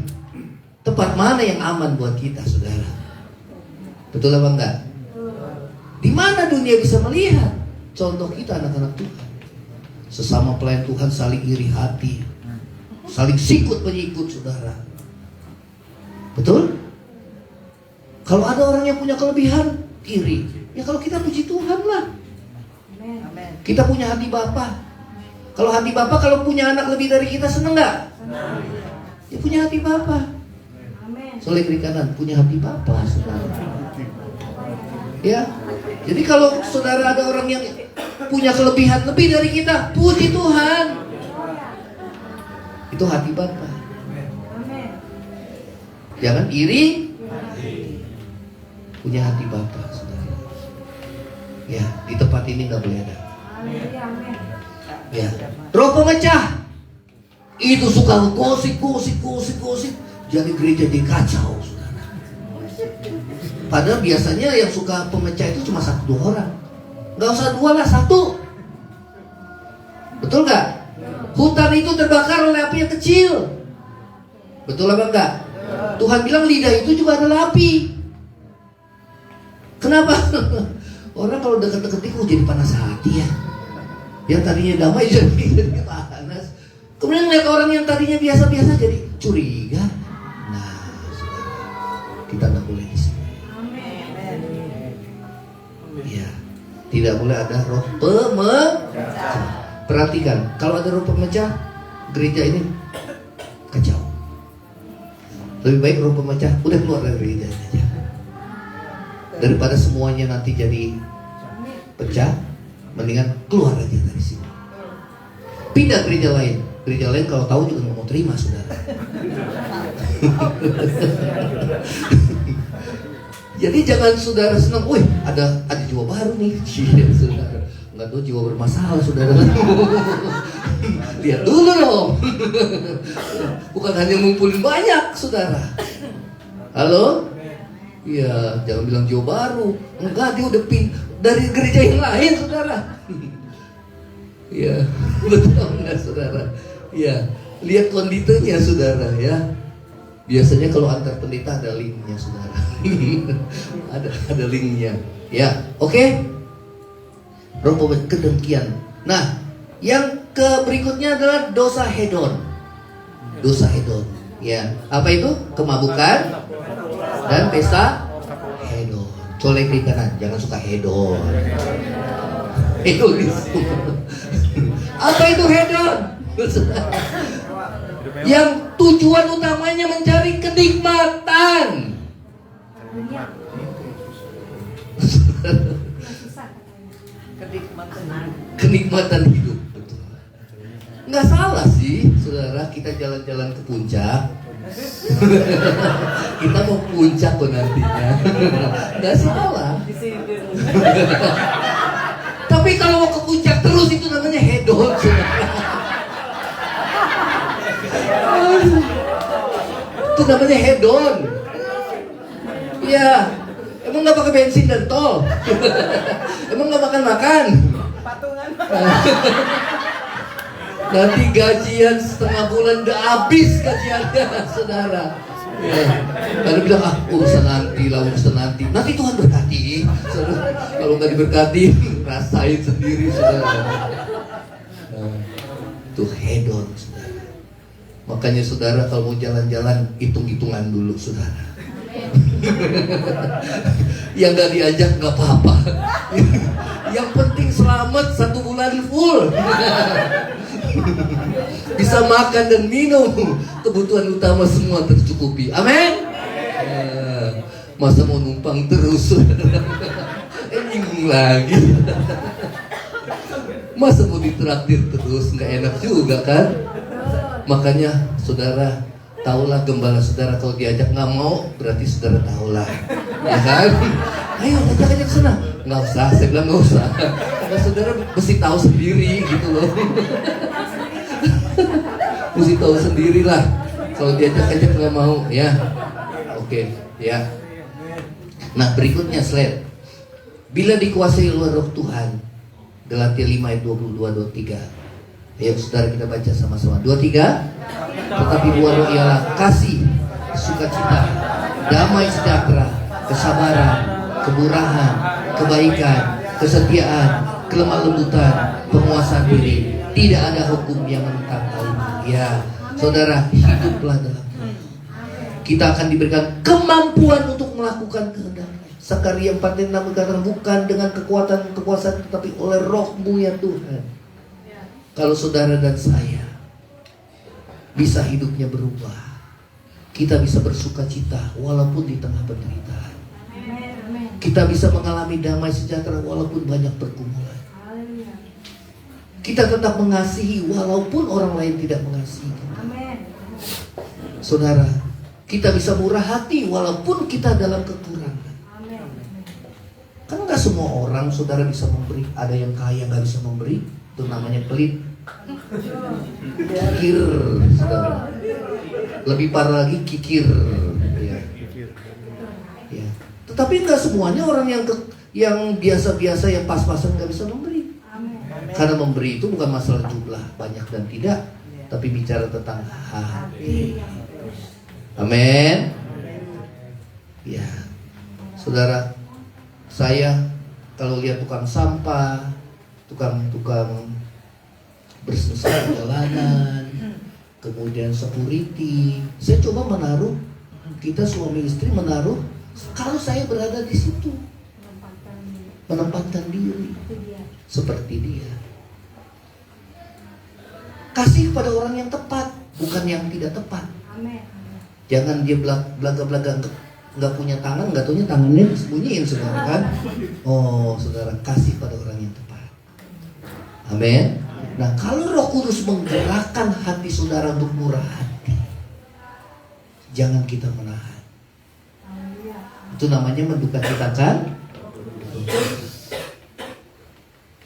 A: tempat mana yang aman buat kita saudara? Betul apa enggak? Di mana dunia bisa melihat contoh kita anak-anak Tuhan? Sesama pelayan Tuhan saling iri hati, saling sikut menyikut saudara. Betul? Kalau ada orang yang punya kelebihan, iri. Ya kalau kita puji Tuhan lah. Kita punya hati Bapa. Kalau hati Bapa, kalau punya anak lebih dari kita, seneng gak? Ya punya hati Bapa. Soleh kiri kanan, punya hati Bapa saudara. Ya. Jadi kalau saudara ada orang yang punya kelebihan lebih dari kita, puji Tuhan. Itu hati Bapa.
C: Amin.
A: Jangan iri. Punya hati Bapa, saudara. Ya, di tempat ini nggak boleh ada.
C: Amin.
A: Ya, roh pemecah itu suka gosip. Jadi gereja jadi kacau, saudara. Padahal biasanya yang suka pemecah itu cuma 1-2 orang. Nggak usah 2 lah, 1. Betul nggak? Hutan itu terbakar oleh api yang kecil. Betul apa enggak? Tuhan bilang lidah itu juga adalah api. Kenapa? Orang kalau deket-deket itu jadi panas hati ya. Yang tadinya damai jadi panas. Kemudian lihat orang yang tadinya biasa-biasa jadi curiga. Nah, saudara, kita nggak boleh di sini. Ya, tidak boleh ada roh pemecah. Perhatikan, kalau ada roh pemecah, gereja ini kacau. Lebih baik roh pemecah udah keluar dari gereja aja. Daripada semuanya nanti jadi pecah, mendingan keluar aja dari sini. Pindah gereja lain. Gereja lain kalau tahu juga nggak mau terima, saudara. Jadi jangan saudara senang, wih ada jiwa baru nih, saudara. Nggak tahu jiwa bermasalah, saudara. Lihat dulu dong. Bukan hanya ngumpulin banyak, saudara. Halo? Iya, jangan bilang jiwa baru. Enggak, dia udah dari gereja yang lain, saudara. Iya, betul nggak, saudara? Iya, lihat konditenya, saudara, ya. Biasanya kalau antar pendeta ada linknya, saudara. ada linknya. Ya, oke. Roh kedengkian. Nah, yang berikutnya adalah dosa hedon. Dosa hedon. Ya, apa itu? Kemabukan dan pesta hedon. Colek di kanan, jangan suka hedon. Hedonisme. Apa itu hedon? Yang tujuan utamanya mencari kenikmatan. Kenikmatan hidup. Nggak salah sih, saudara, kita jalan-jalan ke puncak. Kita mau puncak kok nantinya. Nggak salah. Tapi kalau mau ke puncak terus itu namanya hedon, saudara. Itu namanya hedon. Iya. Emang nggak pakai bensin dan tol? Emang nggak makan?
C: Patungan.
A: Nanti gajian setengah bulan udah habis gajiannya, saudara. Ya. Karena bilang urusan nanti. Nanti Tuhan berkati. Saudara, kalau nggak diberkati, rasain sendiri, saudara. Nah, itu hedon, saudara. Makanya saudara kalau mau jalan-jalan hitung-hitungan dulu, saudara. Yang nggak diajak nggak apa-apa. Yang penting selamat 1 bulan full. Bisa makan dan minum, kebutuhan utama semua tercukupi. Amin. Masa mau numpang terus? Bingung lagi. Masa mau ditraktir terus, nggak enak juga kan? Makanya saudara, tahulah gembala saudara kalau diajak nggak mau, berarti saudara tahulah, ya kan? Ayo ajak ke sana. Nggak usah, saya bilang nggak usah. Karena saudara mesti tahu sendiri gitu loh. Mesti tahu sendiri lah. Kalau diajak nggak mau, ya. Oke, ya. Nah berikutnya slide. Bila dikuasai oleh Roh Tuhan, Galatia 5 ayat 22-23. Ayo saudara kita baca sama-sama. 23. Tetapi buah roh ialah kasih, sukacita, damai sejahtera, kesabaran, kemurahan, kebaikan, kesetiaan, kelemah lembutan, penguasaan diri. Tidak ada hukum yang menentang hal ini. Ya, saudara, hiduplah dalam Tuhan. Kita akan diberikan kemampuan untuk melakukan kehendak. Sakaria 4:6 berkata, bukan dengan kekuatan kekuasaan, tetapi oleh Roh-Mu ya Tuhan. Kalau saudara dan saya bisa hidupnya berubah, kita bisa bersuka cita walaupun di tengah penderitaan. Kita bisa mengalami damai sejahtera walaupun banyak pergumulan.
C: Haleluya.
A: Kita tetap mengasihi walaupun orang lain tidak mengasihi kita.
C: Amin.
A: Saudara, kita bisa murah hati walaupun kita dalam kekurangan.
C: Amin.
A: Kan nggak semua orang saudara bisa memberi. Ada yang kaya nggak bisa memberi, itu namanya pelit. Kikir, saudara. Lebih parah lagi kikir. Ya. Ya. Tetapi nggak semuanya orang yang biasa-biasa, yang pas-pasan nggak bisa memberi.
C: Amin.
A: Karena memberi itu bukan masalah jumlah banyak dan tidak, tapi bicara tentang hati. Amin. Ya, saudara, saya kalau lihat tukang sampah, tukang bersih jalanan, kemudian security, saya coba menaruh, kita suami istri menaruh, kalau saya berada di situ, menempatkan diri seperti dia. Kasih pada orang yang tepat, bukan yang tidak tepat.
C: Amin.
A: Jangan dia belaga-belaga nggak punya tangan, nggak taunya tangannya disembunyiin, saudara kan? Oh, saudara, kasih pada orang yang tepat. Amin. Nah, kalau Roh Kudus menggerakkan hati saudara untuk murah hati, jangan kita menahan. Itu namanya mendukacitakan.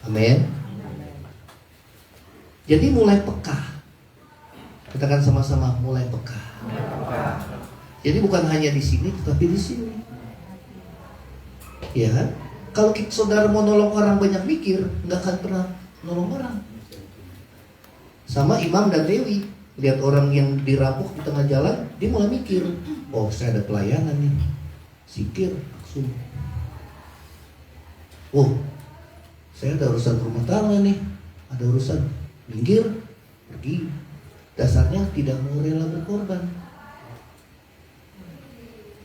A: Amin. Jadi mulai peka. Katakan sama-sama, mulai peka. Jadi bukan hanya di sini, tetapi di sini. Ya kan? Kalau saudara mau nolong orang banyak mikir, nggak akan pernah nolong orang. Sama Imam dan Dewi, lihat orang yang dirampok di tengah jalan, dia mulai mikir, oh saya ada pelayanan nih, sikir langsung. Oh, saya ada urusan rumah tangga nih, ada urusan, minggir, pergi. Dasarnya tidak mau rela berkorban.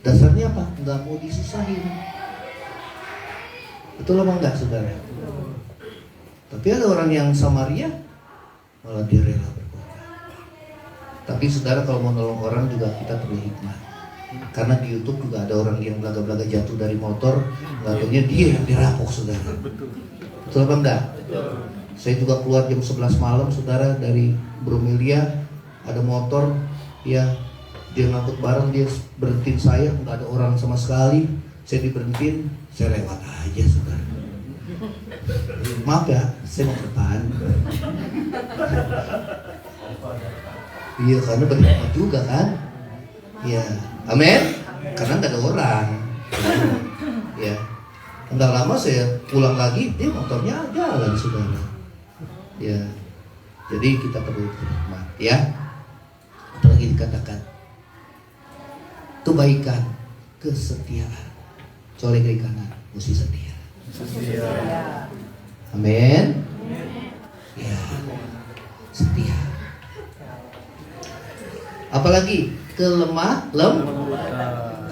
A: Dasarnya apa? Nggak mau disusahin. Betul apa enggak, saudara? Tapi ada orang yang Samaria malah dia rela berkorban. Tapi saudara, kalau mau nolong orang juga kita perlu hikmah. Karena di YouTube juga ada orang yang belaga-belaga jatuh dari motor, nggak taunya dia yang dirampok, saudara. Betul apa enggak? Saya juga keluar jam 11 malam, saudara, dari Bromelia, ada motor, ya, dia ngangkut barang, dia berhentiin saya, nggak ada orang sama sekali, saya diberhentiin, saya lewat aja, saudara. Maaf ya, saya mau ke depan. Iya, karena berhikmat juga kan. Iya, amin. Karena nggak ada orang. Ya, nggak lama saya pulang lagi, dia motornya jalan, saudara. Ya, jadi kita perlu berhikmat, ya. Apalagi dikatakan kebaikan, kesetiaan. Colek kiri kanan, mesti setia. Amin. Ya, setia. Apalagi kelemah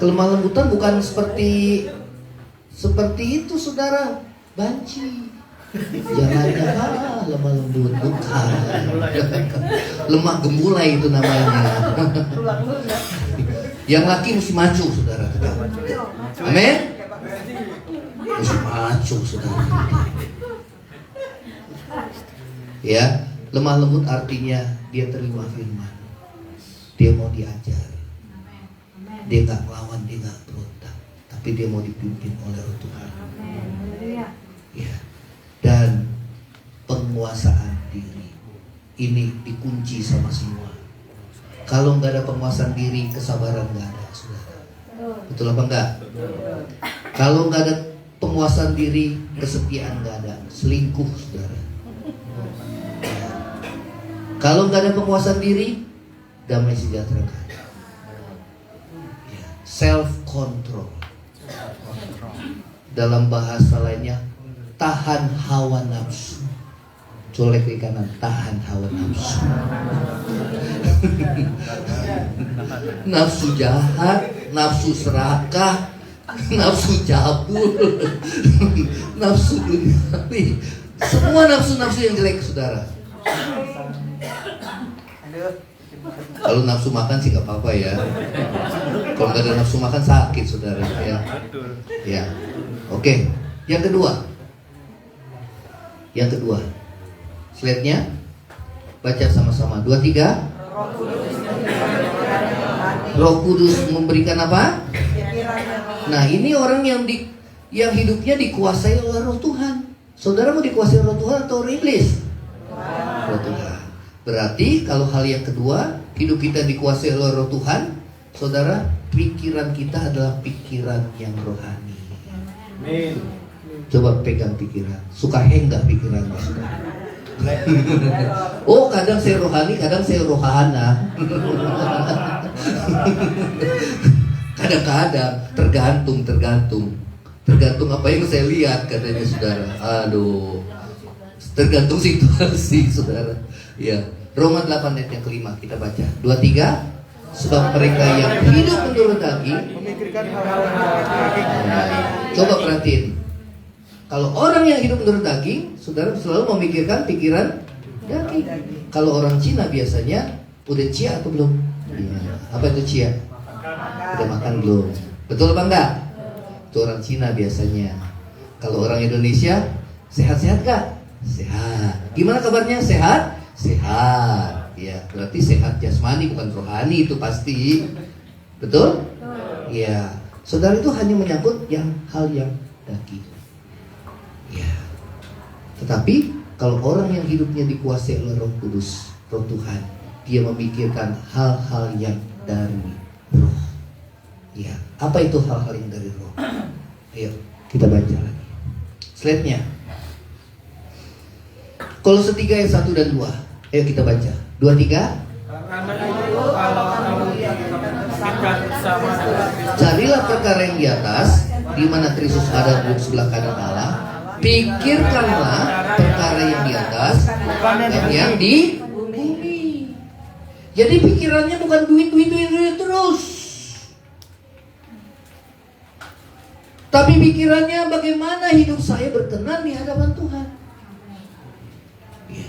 A: lembutan, bukan seperti itu, saudara. Banci. Jangan lemah lembut, bukan. Lemah gemulai itu namanya. Yang laki mesti maco, saudara. Amin. Mesti maco, saudara. Ya, lemah lembut artinya dia terima firman. Dia mau diajar. Dia nggak melawan, dia nggak berontak, tapi dia mau dipimpin oleh Roh Tuhan. Ya. Dan penguasaan diri ini dikunci sama semua. Kalau nggak ada penguasaan diri, kesabaran nggak ada, saudara. Betul apa enggak? Kalau nggak ada penguasaan diri, kesetiaan nggak ada, selingkuh, saudara. Kalau nggak ada penguasaan diri, damai sejahtera nggak ada. Ya. Self control. Dalam bahasa lainnya, tahan hawa nafsu. Colek ke kanan, tahan hawa nafsu. Nafsu jahat, nafsu serakah, nafsu cabul, nafsu duniawi, semua nafsu-nafsu yang jelek, saudara. Kalau nafsu makan sih gak apa-apa ya. Kalau nggak ada nafsu makan sakit saudara ya. Ya, oke. Yang kedua, slide-nya baca sama-sama. 2, 3. Roh Kudus memberikan apa? Nah, ini orang yang hidupnya dikuasai oleh Roh Tuhan. Saudara mau dikuasai Roh Tuhan atau roh iblis? Roh Tuhan. Berarti kalau hal yang kedua, hidup kita dikuasai oleh Roh Tuhan, saudara, pikiran kita adalah pikiran yang rohani.
B: Amin.
A: Coba pegang pikiran. Suka hang gak pikirannya, saudara? Oh, kadang saya rohani, kadang saya rohana. Kadang-kadang tergantung apa yang saya lihat, katanya saudara. Aduh, tergantung situasi, saudara. Ya, Roma 8 ayat yang kelima kita baca. 2, 3. Sebab mereka yang hidup menurut daging
B: Memikirkan hal-hal yang daging.
A: Coba perhatiin. Kalau orang yang hidup menurut daging, saudara selalu memikirkan pikiran daging. Kalau orang Cina biasanya udah cia atau belum? Ya. Apa itu cia? Udah makan belum? Betul apa enggak? Itu orang Cina biasanya. Kalau orang Indonesia, sehat-sehat gak? Sehat. Gimana kabarnya? Sehat? Sehat. Ya, berarti sehat jasmani bukan rohani itu pasti. Betul? Ya. Saudara, itu hanya menyangkut hal yang daging. Ya. Tetapi kalau orang yang hidupnya dikuasai oleh Roh Kudus, Roh Tuhan, dia memikirkan hal-hal yang dari Roh. Ya, apa itu hal-hal yang dari Roh? Ayo, kita baca lagi. Slide-nya. Kolose 3 ayat 1 dan 2. Ayo kita baca. 2, 3.
B: Karena itu kalau kamu dekat bersama dengan Kristus,
A: Carilah perkara yang di atas, di mana Kristus ada duduk sebelah kanan Allah. Pikirkanlah perkara yang di atas dan yang di bumi. Jadi pikirannya bukan duit terus, tapi pikirannya bagaimana hidup saya berkenan di hadapan Tuhan. Ya.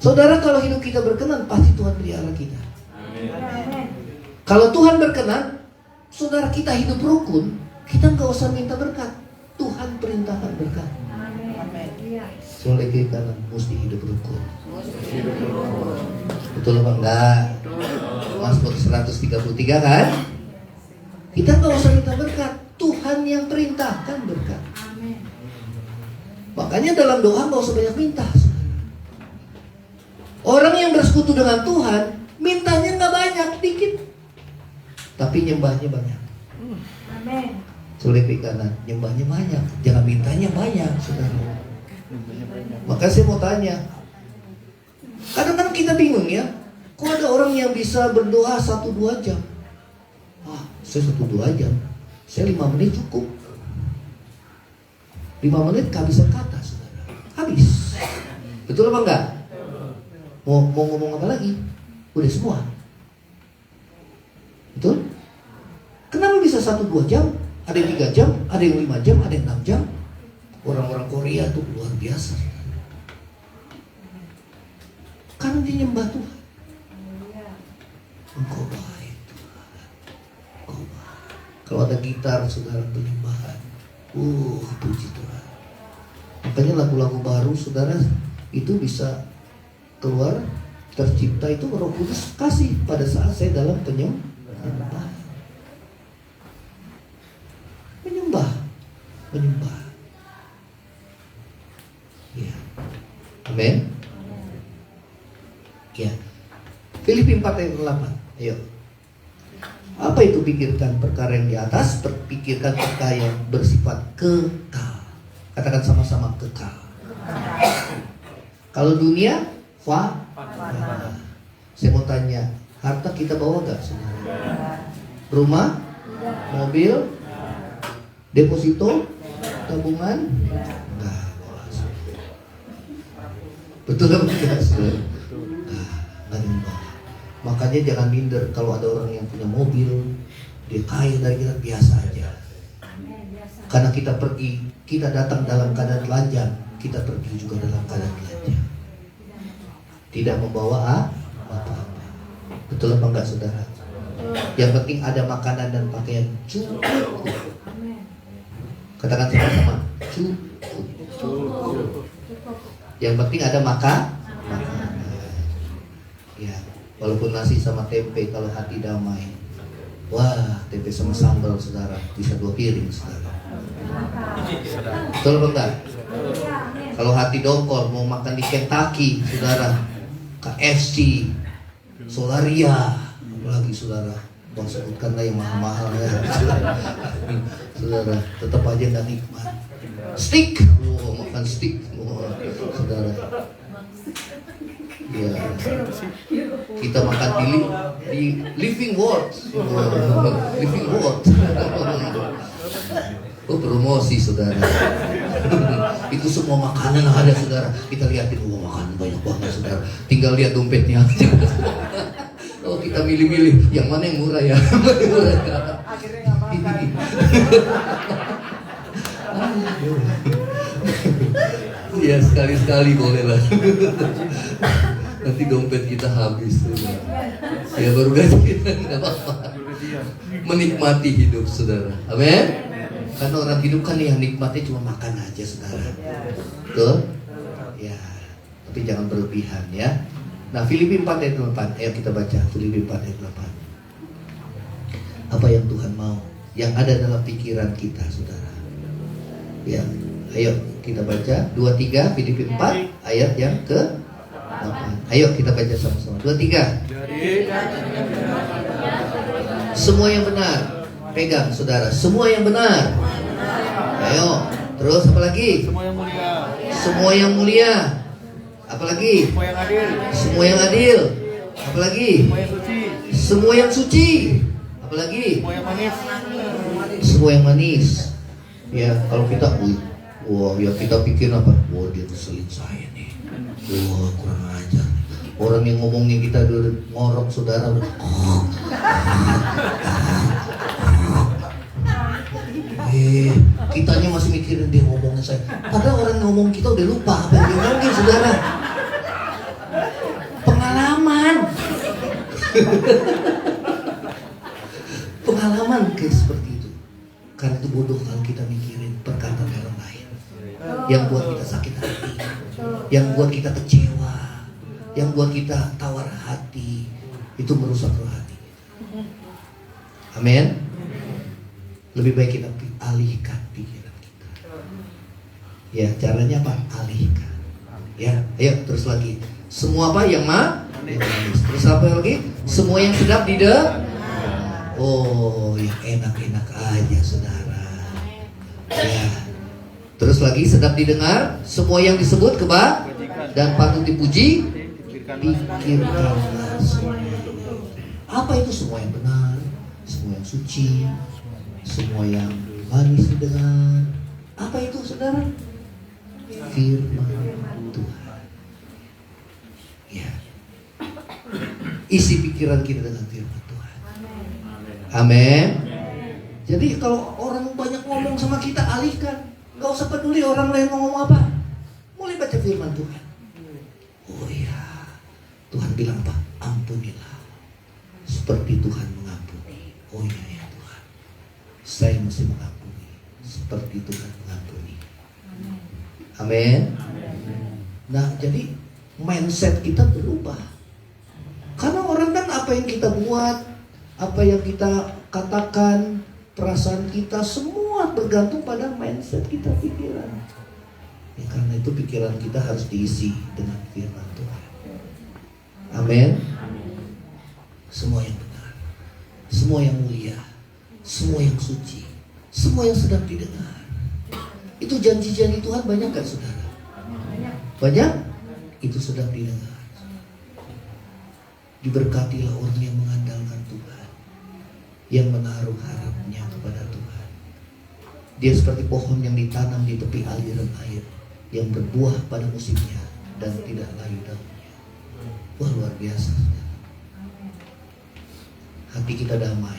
A: Saudara, kalau hidup kita berkenan, pasti Tuhan pelihara kita. Kalau Tuhan berkenan, saudara, kita hidup rukun, kita nggak usah minta berkat, Tuhan perintahkan berkat. Soalnya kita mesti hidup rukun. Betul apa enggak? Mazmur 133 kan? Kita nggak usah minta berkat, Tuhan yang perintahkan berkat. Makanya dalam doa nggak usah banyak minta. Orang yang bersekutu dengan Tuhan, mintanya nggak banyak, dikit, tapi nyembahnya banyak.
C: Amin.
A: Sulit di kanan, nyembahnya banyak, jangan mintanya banyak, saudara. Maka saya mau tanya, kadang-kadang kita bingung ya, kok ada orang yang bisa berdoa 1-2 jam? Saya 1-2 jam, saya 5 menit cukup. 5 menit kehabisan kata, saudara. Habis. Betul apa enggak? Mau ngomong apa lagi? Udah semua. Betul? Kenapa bisa 1-2 jam? Ada yang 3 jam, ada yang 5 jam, ada yang 6 jam. Orang-orang Korea tuh luar biasa. Karena dia nyembah Tuhan. Engkau baik Tuhan. Engkau baik. Kalau ada gitar, saudara, penyembahan. Puji Tuhan. Makanya lagu-lagu baru, saudara, itu bisa keluar, tercipta itu Roh Kudus kasih pada saat saya dalam penyembahan. Menyembah. Ya. Amin. Ya. Filipi 4 ayat 8. Ayo. Apa itu pikirkan perkara yang di atas? Pikirkan perkara yang bersifat kekal. Katakan sama-sama kekal. Kalau dunia, saya mau tanya, harta kita bawa gak, saudara? Rumah, mobil, deposito, tabungan, enggak bawa. Betul apa tidak, saudara? Enggak dibawa. Makanya jangan minder kalau ada orang yang punya mobil, dia kaya dari kita, biasa aja. Karena kita pergi, kita datang dalam keadaan telanjang, kita pergi juga dalam keadaan telanjang. Tidak membawa apa-apa. Betul apa enggak saudara? Yang penting ada makanan dan pakaian cukup.
C: Amin.
A: Katakan sama-sama, cukup. Yang penting ada makanan. Ya, walaupun nasi sama tempe kalau hati damai. Wah, tempe sama sambal saudara bisa 2 piring saudara. Betul apa enggak? Kalau hati dongkol mau makan di Kentucky saudara, KFC, Solaria, apalagi saudara, bang sebutkanlah yang mahal-mahal ya. Saudara, tetap aja nggak nikmat. Steak, makan steak, saudara. Ya, kita makan di Living World, Living World. Oh, promosi saudara. Itu semua makanan ada saudara. Kita lihatin, makanan banyak banget saudara. Tinggal lihat dompetnya. Oh, kita milih-milih yang mana yang murah ya.
C: Akhirnya nggak makan.
A: Iya, sekali-sekali boleh lah. Nanti dompet kita habis saudara. Ya baru gaji kita nggak apa-apa. Menikmati hidup saudara. Amin. Karena orang hidup kan yang nikmatnya cuma makan aja saudara. Betul? Ya. Tapi jangan berlebihan ya. Nah, Filipi 4 ayat 8. Ayo kita baca Filipi 4 ayat 8. Apa yang Tuhan mau? Yang ada dalam pikiran kita saudara. Ya. Ayo kita baca 2-3 Filipi 4 ayat yang ke 8. Ayo kita baca sama-sama. 2-3. Semua yang benar. Pegang saudara, semua yang benar. Ayo, terus apa lagi?
B: Semua yang mulia.
A: Semua yang mulia. Apa lagi?
B: Semua yang adil.
A: Semua yang adil. Apa lagi?
B: Semua yang suci.
A: Semua yang suci. Apa lagi?
B: Semua yang manis.
A: Semua yang manis. Ya, kalau kita, wah, ya kita pikir apa? Wah, dia ngeselin saya nih. Wah, kurang ajar. Orang yang ngomongin kita dulu ngorok saudara. Kitanya masih mikirin dia ngomongin saya. Padahal orang ngomong kita udah lupa apa yang dia ngomongin saudara. Pengalaman. Pengalaman kayak seperti itu. Karena itu bodoh kalau kita mikirin perkataan orang lain yang buat kita sakit hati, yang buat kita kecewa, yang buat kita tawar hati. Itu merusak roh hati. Amin. Lebih baik kita alihkan pikiran kita. Ya, caranya apa? Alihkan. Ya, ayo terus lagi. Semua apa yang manis. Terus apa lagi? Semua yang sedap Oh, yang enak-enak aja saudara. Ya. Terus lagi sedap didengar. Semua yang disebut dan patut dipuji. Pikirkanlah semua. Apa itu semua yang benar? Semua yang suci. Semua yang manis didengar. Apa itu saudara? Firman Tuhan. Ya. Isi pikiran kita dengan firman Tuhan. Amin. Jadi kalau orang banyak ngomong sama kita, alihkan. Gak usah peduli orang lain ngomong apa. Mulai baca firman Tuhan. Oh iya, Tuhan bilang apa? Ampunilah seperti Tuhan mengampuni. Oh iya ya Tuhan, saya mesti mengampuni seperti Tuhan mengampuni. Amin. Nah, jadi mindset kita berubah. Karena orang kan apa yang kita buat, apa yang kita katakan, perasaan kita semua bergantung pada mindset kita, pikiran. Ya, karena itu pikiran kita harus diisi dengan firman Tuhan. Amin. Semua yang benar, semua yang mulia, semua yang suci, semua yang sedap didengar. Itu janji-janji Tuhan banyak gak saudara? Banyak? Itu sedap didengar. Diberkatilah orang yang mengandalkan Tuhan, yang menaruh harapnya kepada Tuhan. Dia seperti pohon yang ditanam di tepi aliran air, yang berbuah pada musimnya dan tidak layu daunnya. Wah, luar biasa. Hati kita damai.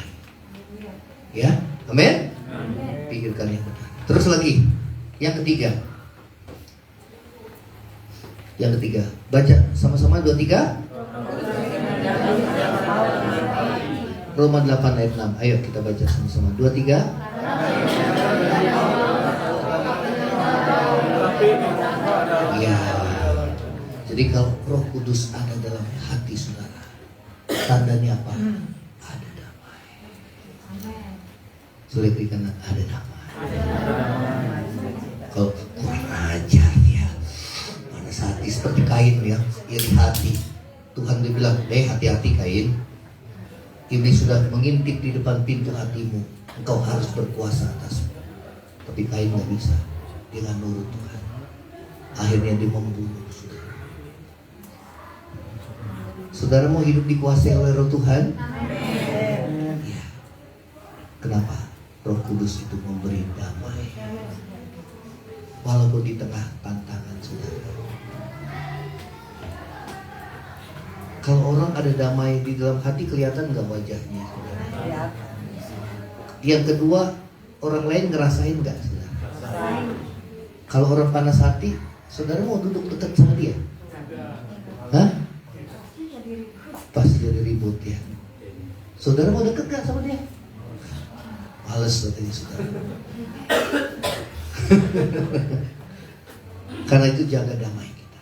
A: Ya, amin. Pikirkan yang benar. Terus lagi, yang ketiga. Yang ketiga, baca sama-sama 2-3. Roma 8 ayat 6. Ayo kita baca sama-sama. 2, 3. Ya. Jadi kalau Roh Kudus ada dalam hati saudara, tandanya apa? Ada damai. Sulit dikatakan ada damai. Kalau kurang ajar ya, pada saat seperti Kain ya, iri hati. Tuhan dia bilang, hati-hati Kain. Ini sudah mengintip di depan pintu hatimu. Engkau harus berkuasa atasmu. Tapi Kain nggak bisa. Dia nggak nurut Tuhan. Akhirnya dia membunuh saudara. Saudara mau hidup dikuasai oleh Roh Tuhan? Amin. Ya. Kenapa? Roh Kudus itu memberi damai. Walaupun di tengah tantangan saudara. Kalau orang ada damai di dalam hati, kelihatan nggak wajahnya saudara? Yang kedua, orang lain ngerasain nggak saudara? Kalau orang panas hati, saudara mau duduk dekat sama dia? Hah? Pasti jadi ribut ya. Saudara mau dekat gak sama dia? Males katanya saudara. Karena itu jaga damai kita.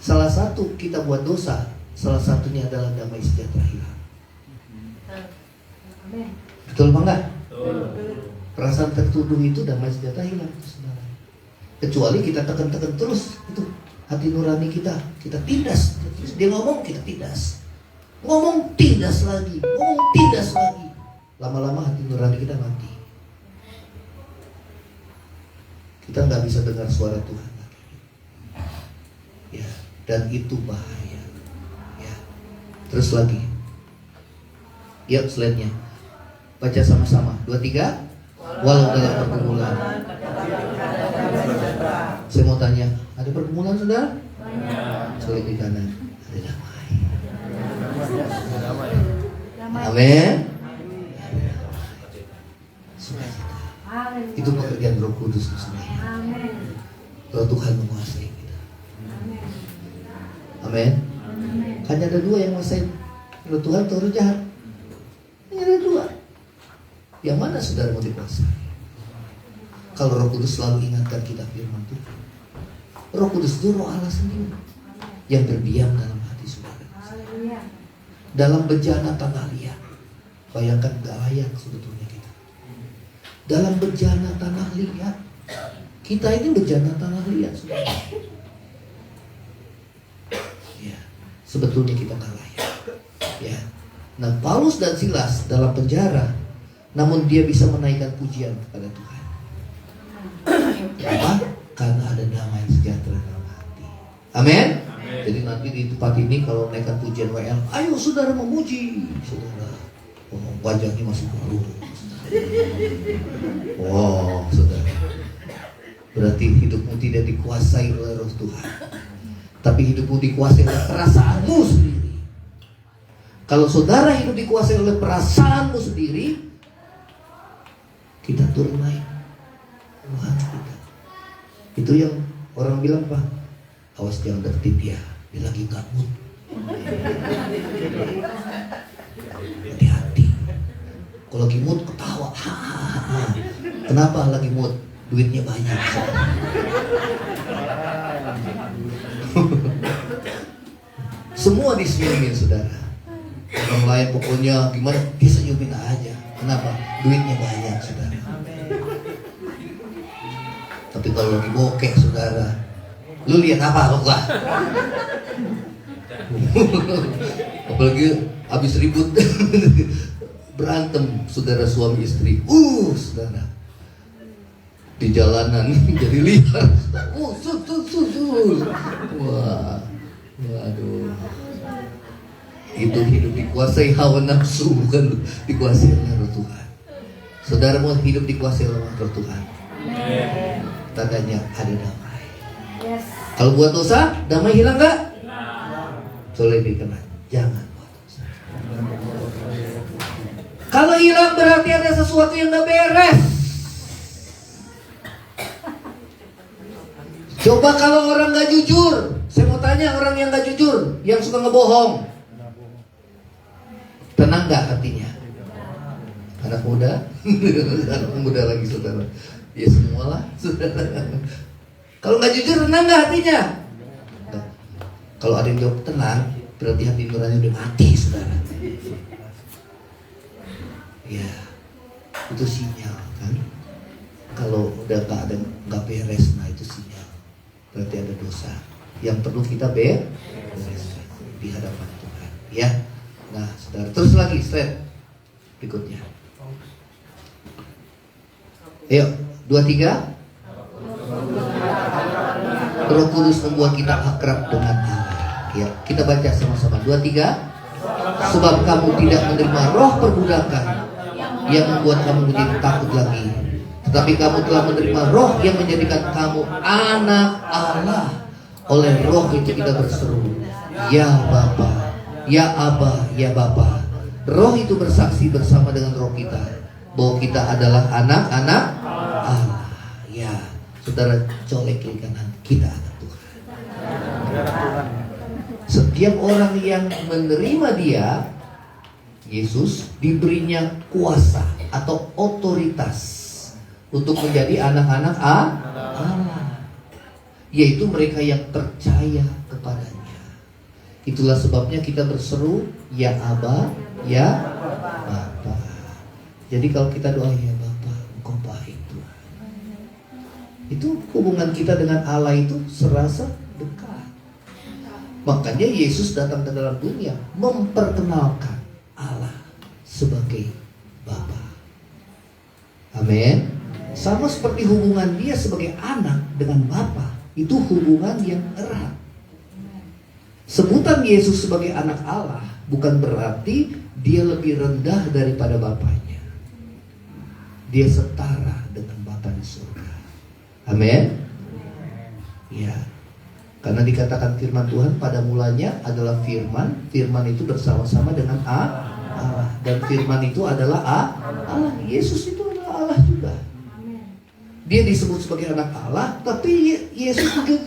A: Salah satu kita buat dosa, salah satunya adalah damai sejahtera hilang. Betul apa enggak? Perasaan tertuduh itu damai sejahtera hilang, saudara. Kecuali kita tekan-tekan terus itu hati nurani kita tindas. Dia ngomong, kita tindas. Ngomong, tindas lagi. Ngomong, tindas lagi. Lama-lama hati nurani kita mati. Kita nggak bisa dengar suara Tuhan lagi. Ya, dan itu bahaya. Ya. Terus lagi. Yuk slide-nya. Baca sama-sama. 2, 3. Walau dalam pergumulan. Saya mau tanya, ada pergumulan saudara? Sulit di kanan, ada damai. Amin. Itu pekerjaan Roh Kudus sebenarnya. Kalau Tuhan menguasai kita. Amin. Hanya ada 2 yang menguasai Roh Tuhan atau Roh jahat. Hanya ada 2. Yang mana saudara mau dikuasai? Kalau Roh Kudus selalu ingatkan kita firman Tuhan. Roh Kudus itu Roh Allah sendiri yang berdiam dalam hati saudara. Dalam bejana tanah liat. Bayangkan gak layak sebetulnya kita. Dalam bejana tanah liat. Kita ini bejana tanah liat saudara. Ya, sebetulnya kita gak layak. Ya. Nah, Paulus dan Silas dalam penjara, namun dia bisa menaikkan pujian kepada Tuhan. Kenapa? Karena ada damai sejahtera dalam hati. Amin. Jadi nanti di tempat ini kalau naikkan pujian WL, ayo saudara memuji saudara. Oh, wajahnya masih baru. Wow, saudara. Berarti hidupmu tidak dikuasai oleh Roh Tuhan, tapi hidupmu dikuasai oleh perasaanmu sendiri. Kalau saudara hidup dikuasai oleh perasaanmu sendiri, kita turun naik Tuhan kita. Itu yang orang bilang, Pak, awas jangan deketin dia lagi gak mood. Hati-hati. Kalau lagi mood ketawa. Kenapa lagi mood? Duitnya banyak. Semua disenyumin saudara. Orang lain pokoknya gimana, disenyumin aja. Kenapa? Duitnya banyak saudara. Tapi kalau lagi bokeh saudara, lu lihat apa enggak? Apalagi habis ribut berantem saudara suami istri. Saudara di jalanan jadi liar. Wah, waduh. Itu hidup dikuasai hawa nafsu, bukan dikuasai oleh Roh Tuhan. Saudara mau hidup dikuasai oleh Roh Tuhan. Tandanya ada damai. Kalau buat dosa, damai hilang gak? Boleh dikenal. Jangan buat dosa. Kalau hilang berarti ada sesuatu yang gak beres. Coba kalau orang gak jujur. Saya mau tanya orang yang gak jujur, yang suka ngebohong. Tenang nggak hatinya? Anak muda? Anak muda lagi saudara. Ya semualah saudara. Kalau nggak jujur, tenang nggak hatinya? Nggak. Kalau ada yang jawab tenang, berarti hati nurani udah mati saudara. Ya, itu sinyal kan. Kalau udah nggak beres, nah itu sinyal. Berarti ada dosa yang perlu kita beres di hadapan Tuhan. Ya, nah saudara terus lagi slide berikutnya. Ayo, 2-3. Roh Kudus membuat kita akrab dengan Allah. Ya, kita baca sama-sama. 2-3. Sebab kamu tidak menerima roh perbudakan yang membuat kamu menjadi takut lagi, tetapi kamu telah menerima roh yang menjadikan kamu anak Allah. Oleh roh itu kita berseru, ya Bapa, ya Aba, ya Bapa. Roh itu bersaksi bersama dengan roh kita bahwa kita adalah anak-anak Allah. Ya, saudara, colek kiri kanan, kita anak Tuhan. Setiap orang yang menerima Dia, Yesus, diberinya kuasa atau otoritas untuk menjadi anak-anak Allah, yaitu mereka yang percaya kepadanya. Itulah sebabnya kita berseru, ya Aba, ya Bapa. Jadi kalau kita doa, ya Bapa, Engkau baik Tuhan, itu hubungan kita dengan Allah itu serasa dekat. Makanya Yesus datang ke dalam dunia memperkenalkan Allah sebagai Bapa. Amin. Sama seperti hubungan Dia sebagai anak dengan Bapa, itu hubungan yang erat. Sebutan Yesus sebagai anak Allah bukan berarti Dia lebih rendah daripada Bapanya. Dia setara dengan Bapa di surga. Amin. Ya. Karena dikatakan firman Tuhan pada mulanya adalah firman. Firman itu bersama-sama dengan Allah. Dan firman itu adalah Allah. Yesus itu adalah Allah juga. Dia disebut sebagai anak Allah, tapi Yesus juga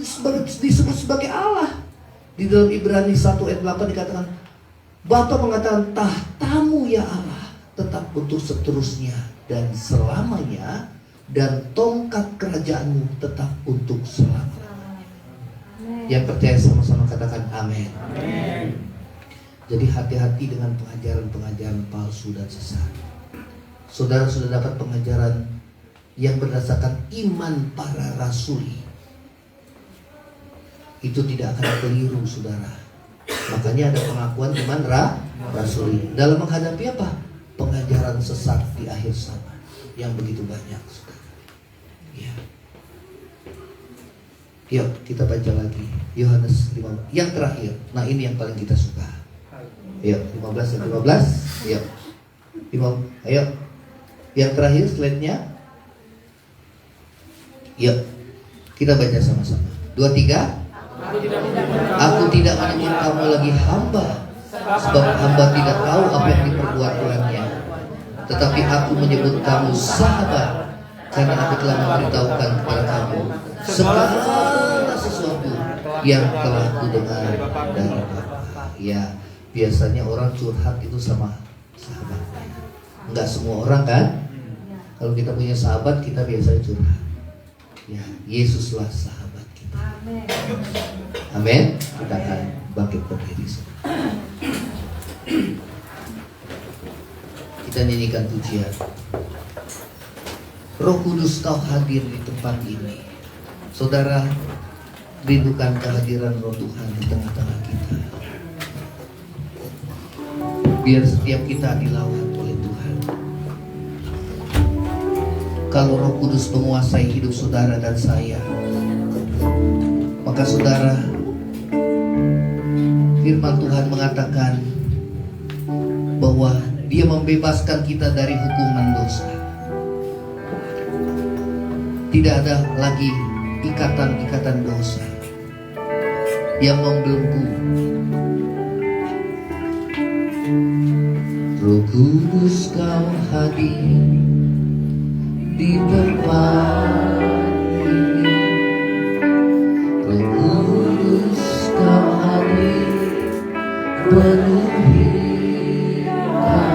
A: disebut sebagai Allah. Di dalam Ibrani 1 ayat 8 dikatakan, Bapa mengatakan, tahtamu ya Allah tetap untuk seterusnya dan selamanya, dan tongkat kerajaanmu tetap untuk selamanya. Yang percaya sama-sama katakan amin. Jadi hati-hati dengan pengajaran-pengajaran palsu dan sesat. Saudara sudah dapat pengajaran yang berdasarkan iman para rasul. Itu tidak akan keliru saudara. Makanya ada pengakuan iman rasuli. Dalam menghadapi apa? Pengajaran sesat di akhir zaman yang begitu banyak saudara. Ya. Yuk kita baca lagi Yohanes 15 yang terakhir. Nah ini yang paling kita suka. Yuk 15 dan 15. Yuk 5. Ayo yang terakhir slide-nya. Yuk kita baca sama-sama. 2-3. Aku tidak menyebut kamu lagi hamba, sebab hamba tidak tahu apa yang diperbuat olehnya. Tetapi aku menyebut kamu sahabat, karena aku telah memberitahukan kepada kamu segala sesuatu yang telah kudengar dari Bapa. Ya, biasanya orang curhat itu sama sahabatnya. Enggak semua orang kan? Kalau kita punya sahabat, kita biasanya curhat. Ya, Yesuslah sahabat kita. Amin. Kita akan bangkit berdiri. Kita nyanyikan pujian. Roh Kudus, Kau hadir di tempat ini. Saudara, rindukan kehadiran Roh Tuhan di tengah-tengah kita. Biar setiap kita dilawan oleh Tuhan. Kalau Roh Kudus menguasai hidup saudara dan saya, maka saudara, firman Tuhan mengatakan bahwa Dia membebaskan kita dari hukuman dosa. Tidak ada lagi ikatan-ikatan dosa yang membelenggu. Roh Kudus, Kau hadir di tempat ini. Roh Kudus, Kau hadir penuhi kami.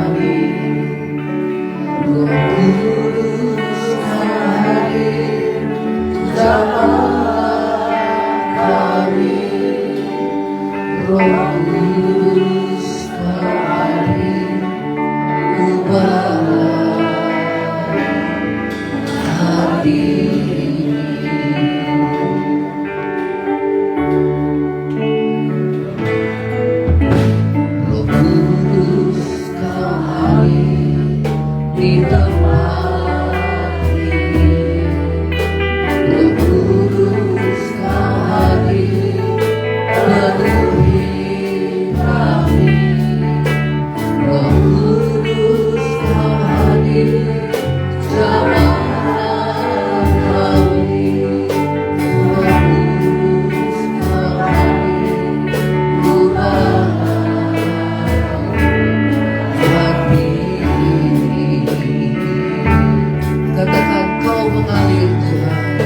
A: Engkau mengalir Tuhan.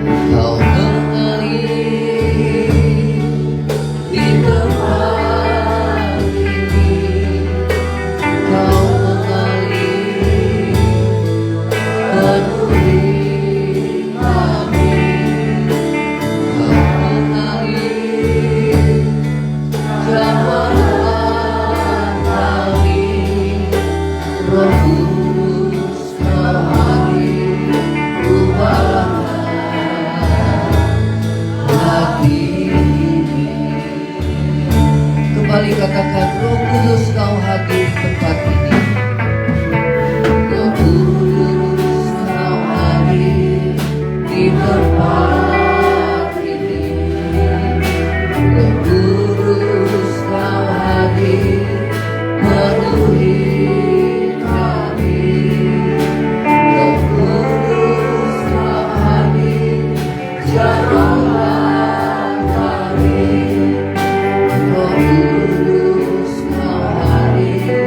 A: Engkau mengalir di tempat ini. Engkau mengalir penuhi kami. Engkau mengalir jamaah kami. Roh Kudus Kau hadir, ubahkan hati ini. Kembali katakan, Roh Kudus Kau hadir di tempat ini. Roh Kudus Kau hadir di tempat ini. Roh Kudus Kau hadir penuhi kami. Roh Kudus Kau hadir jamah kami. Roh Kudus Kau hadir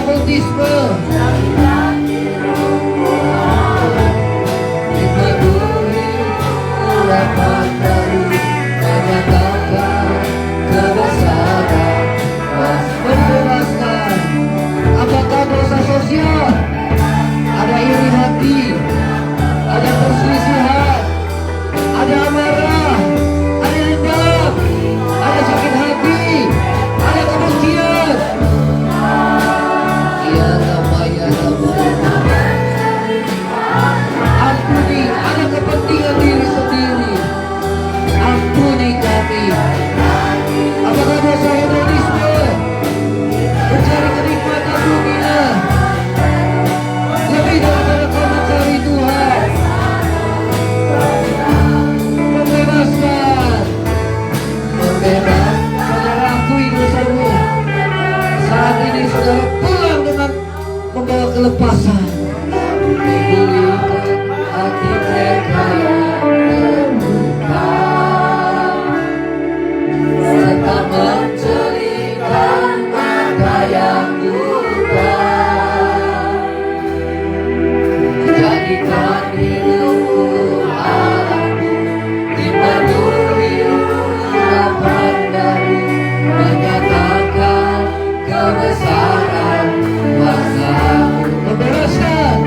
A: okultisme. Dipenuhi urapan baru, menyatakan kebesaran, membebaskan. Apakah dosa sosial? Ada iri hati, ada perselisihan, ada amarah, ada dendam, ada sakit hati, ada kebencian. Ya Rama, ya Rama, ampuni, ada kepentingan diri sendiri. Ampuni kami. Apakah dosa hedonisme, mencari kenikmatan dunia lebih daripada kau mencari Tuhan? Membebaskan, membebaskan. Saudara, akui dosamu. Saat ini saudara pulang dengan membawa kelepasan. Pulihkan hati mereka yang terluka, serta menceritakan mata yang buta. Jadikan hidupku Allahku, dipenuhi urapan baru, menyatakan kebesaran kuasa-Mu. Membebaskan,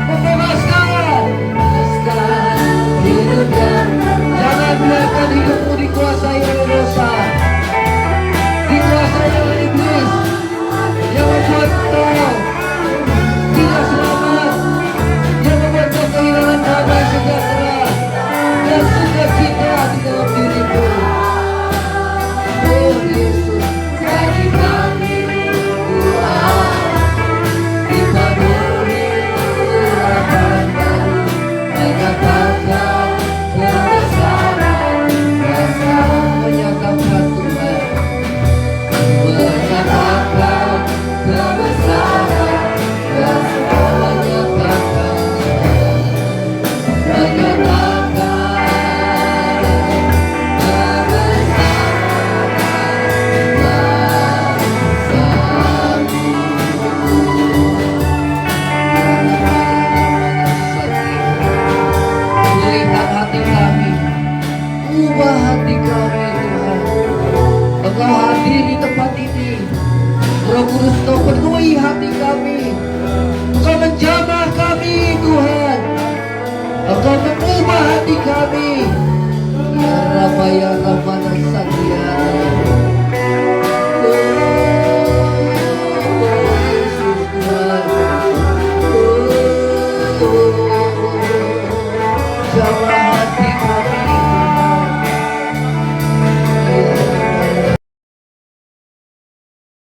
A: membebaskan, membebaskan hidupnya. Jangan biarkan hidupmu dikuasai oleh dosa, dikuasai oleh iblis yang membuat kau tidak selamat, yang membuat kau kehilangan damai sejahtera dan sukacita di dalam dirimu. Oh Yesus, jadikan diriku dipenuhi urapan baru, menyatakan kebesaran kuasa, menyatakan Tuhan, menyatakan kebesaran kuasa, menyatakan, pulihkan hati kami, ubah hati kami Tuhan. Engkau hadir di tempat ini, Roh Kudus, Kau penuhi hati kami, Engkau menjamah kami Tuhan, Engkau mengubah hati kami. Ya Rama, ya Rama, Nasatya. Yesus Tuhan, jamah hati kami.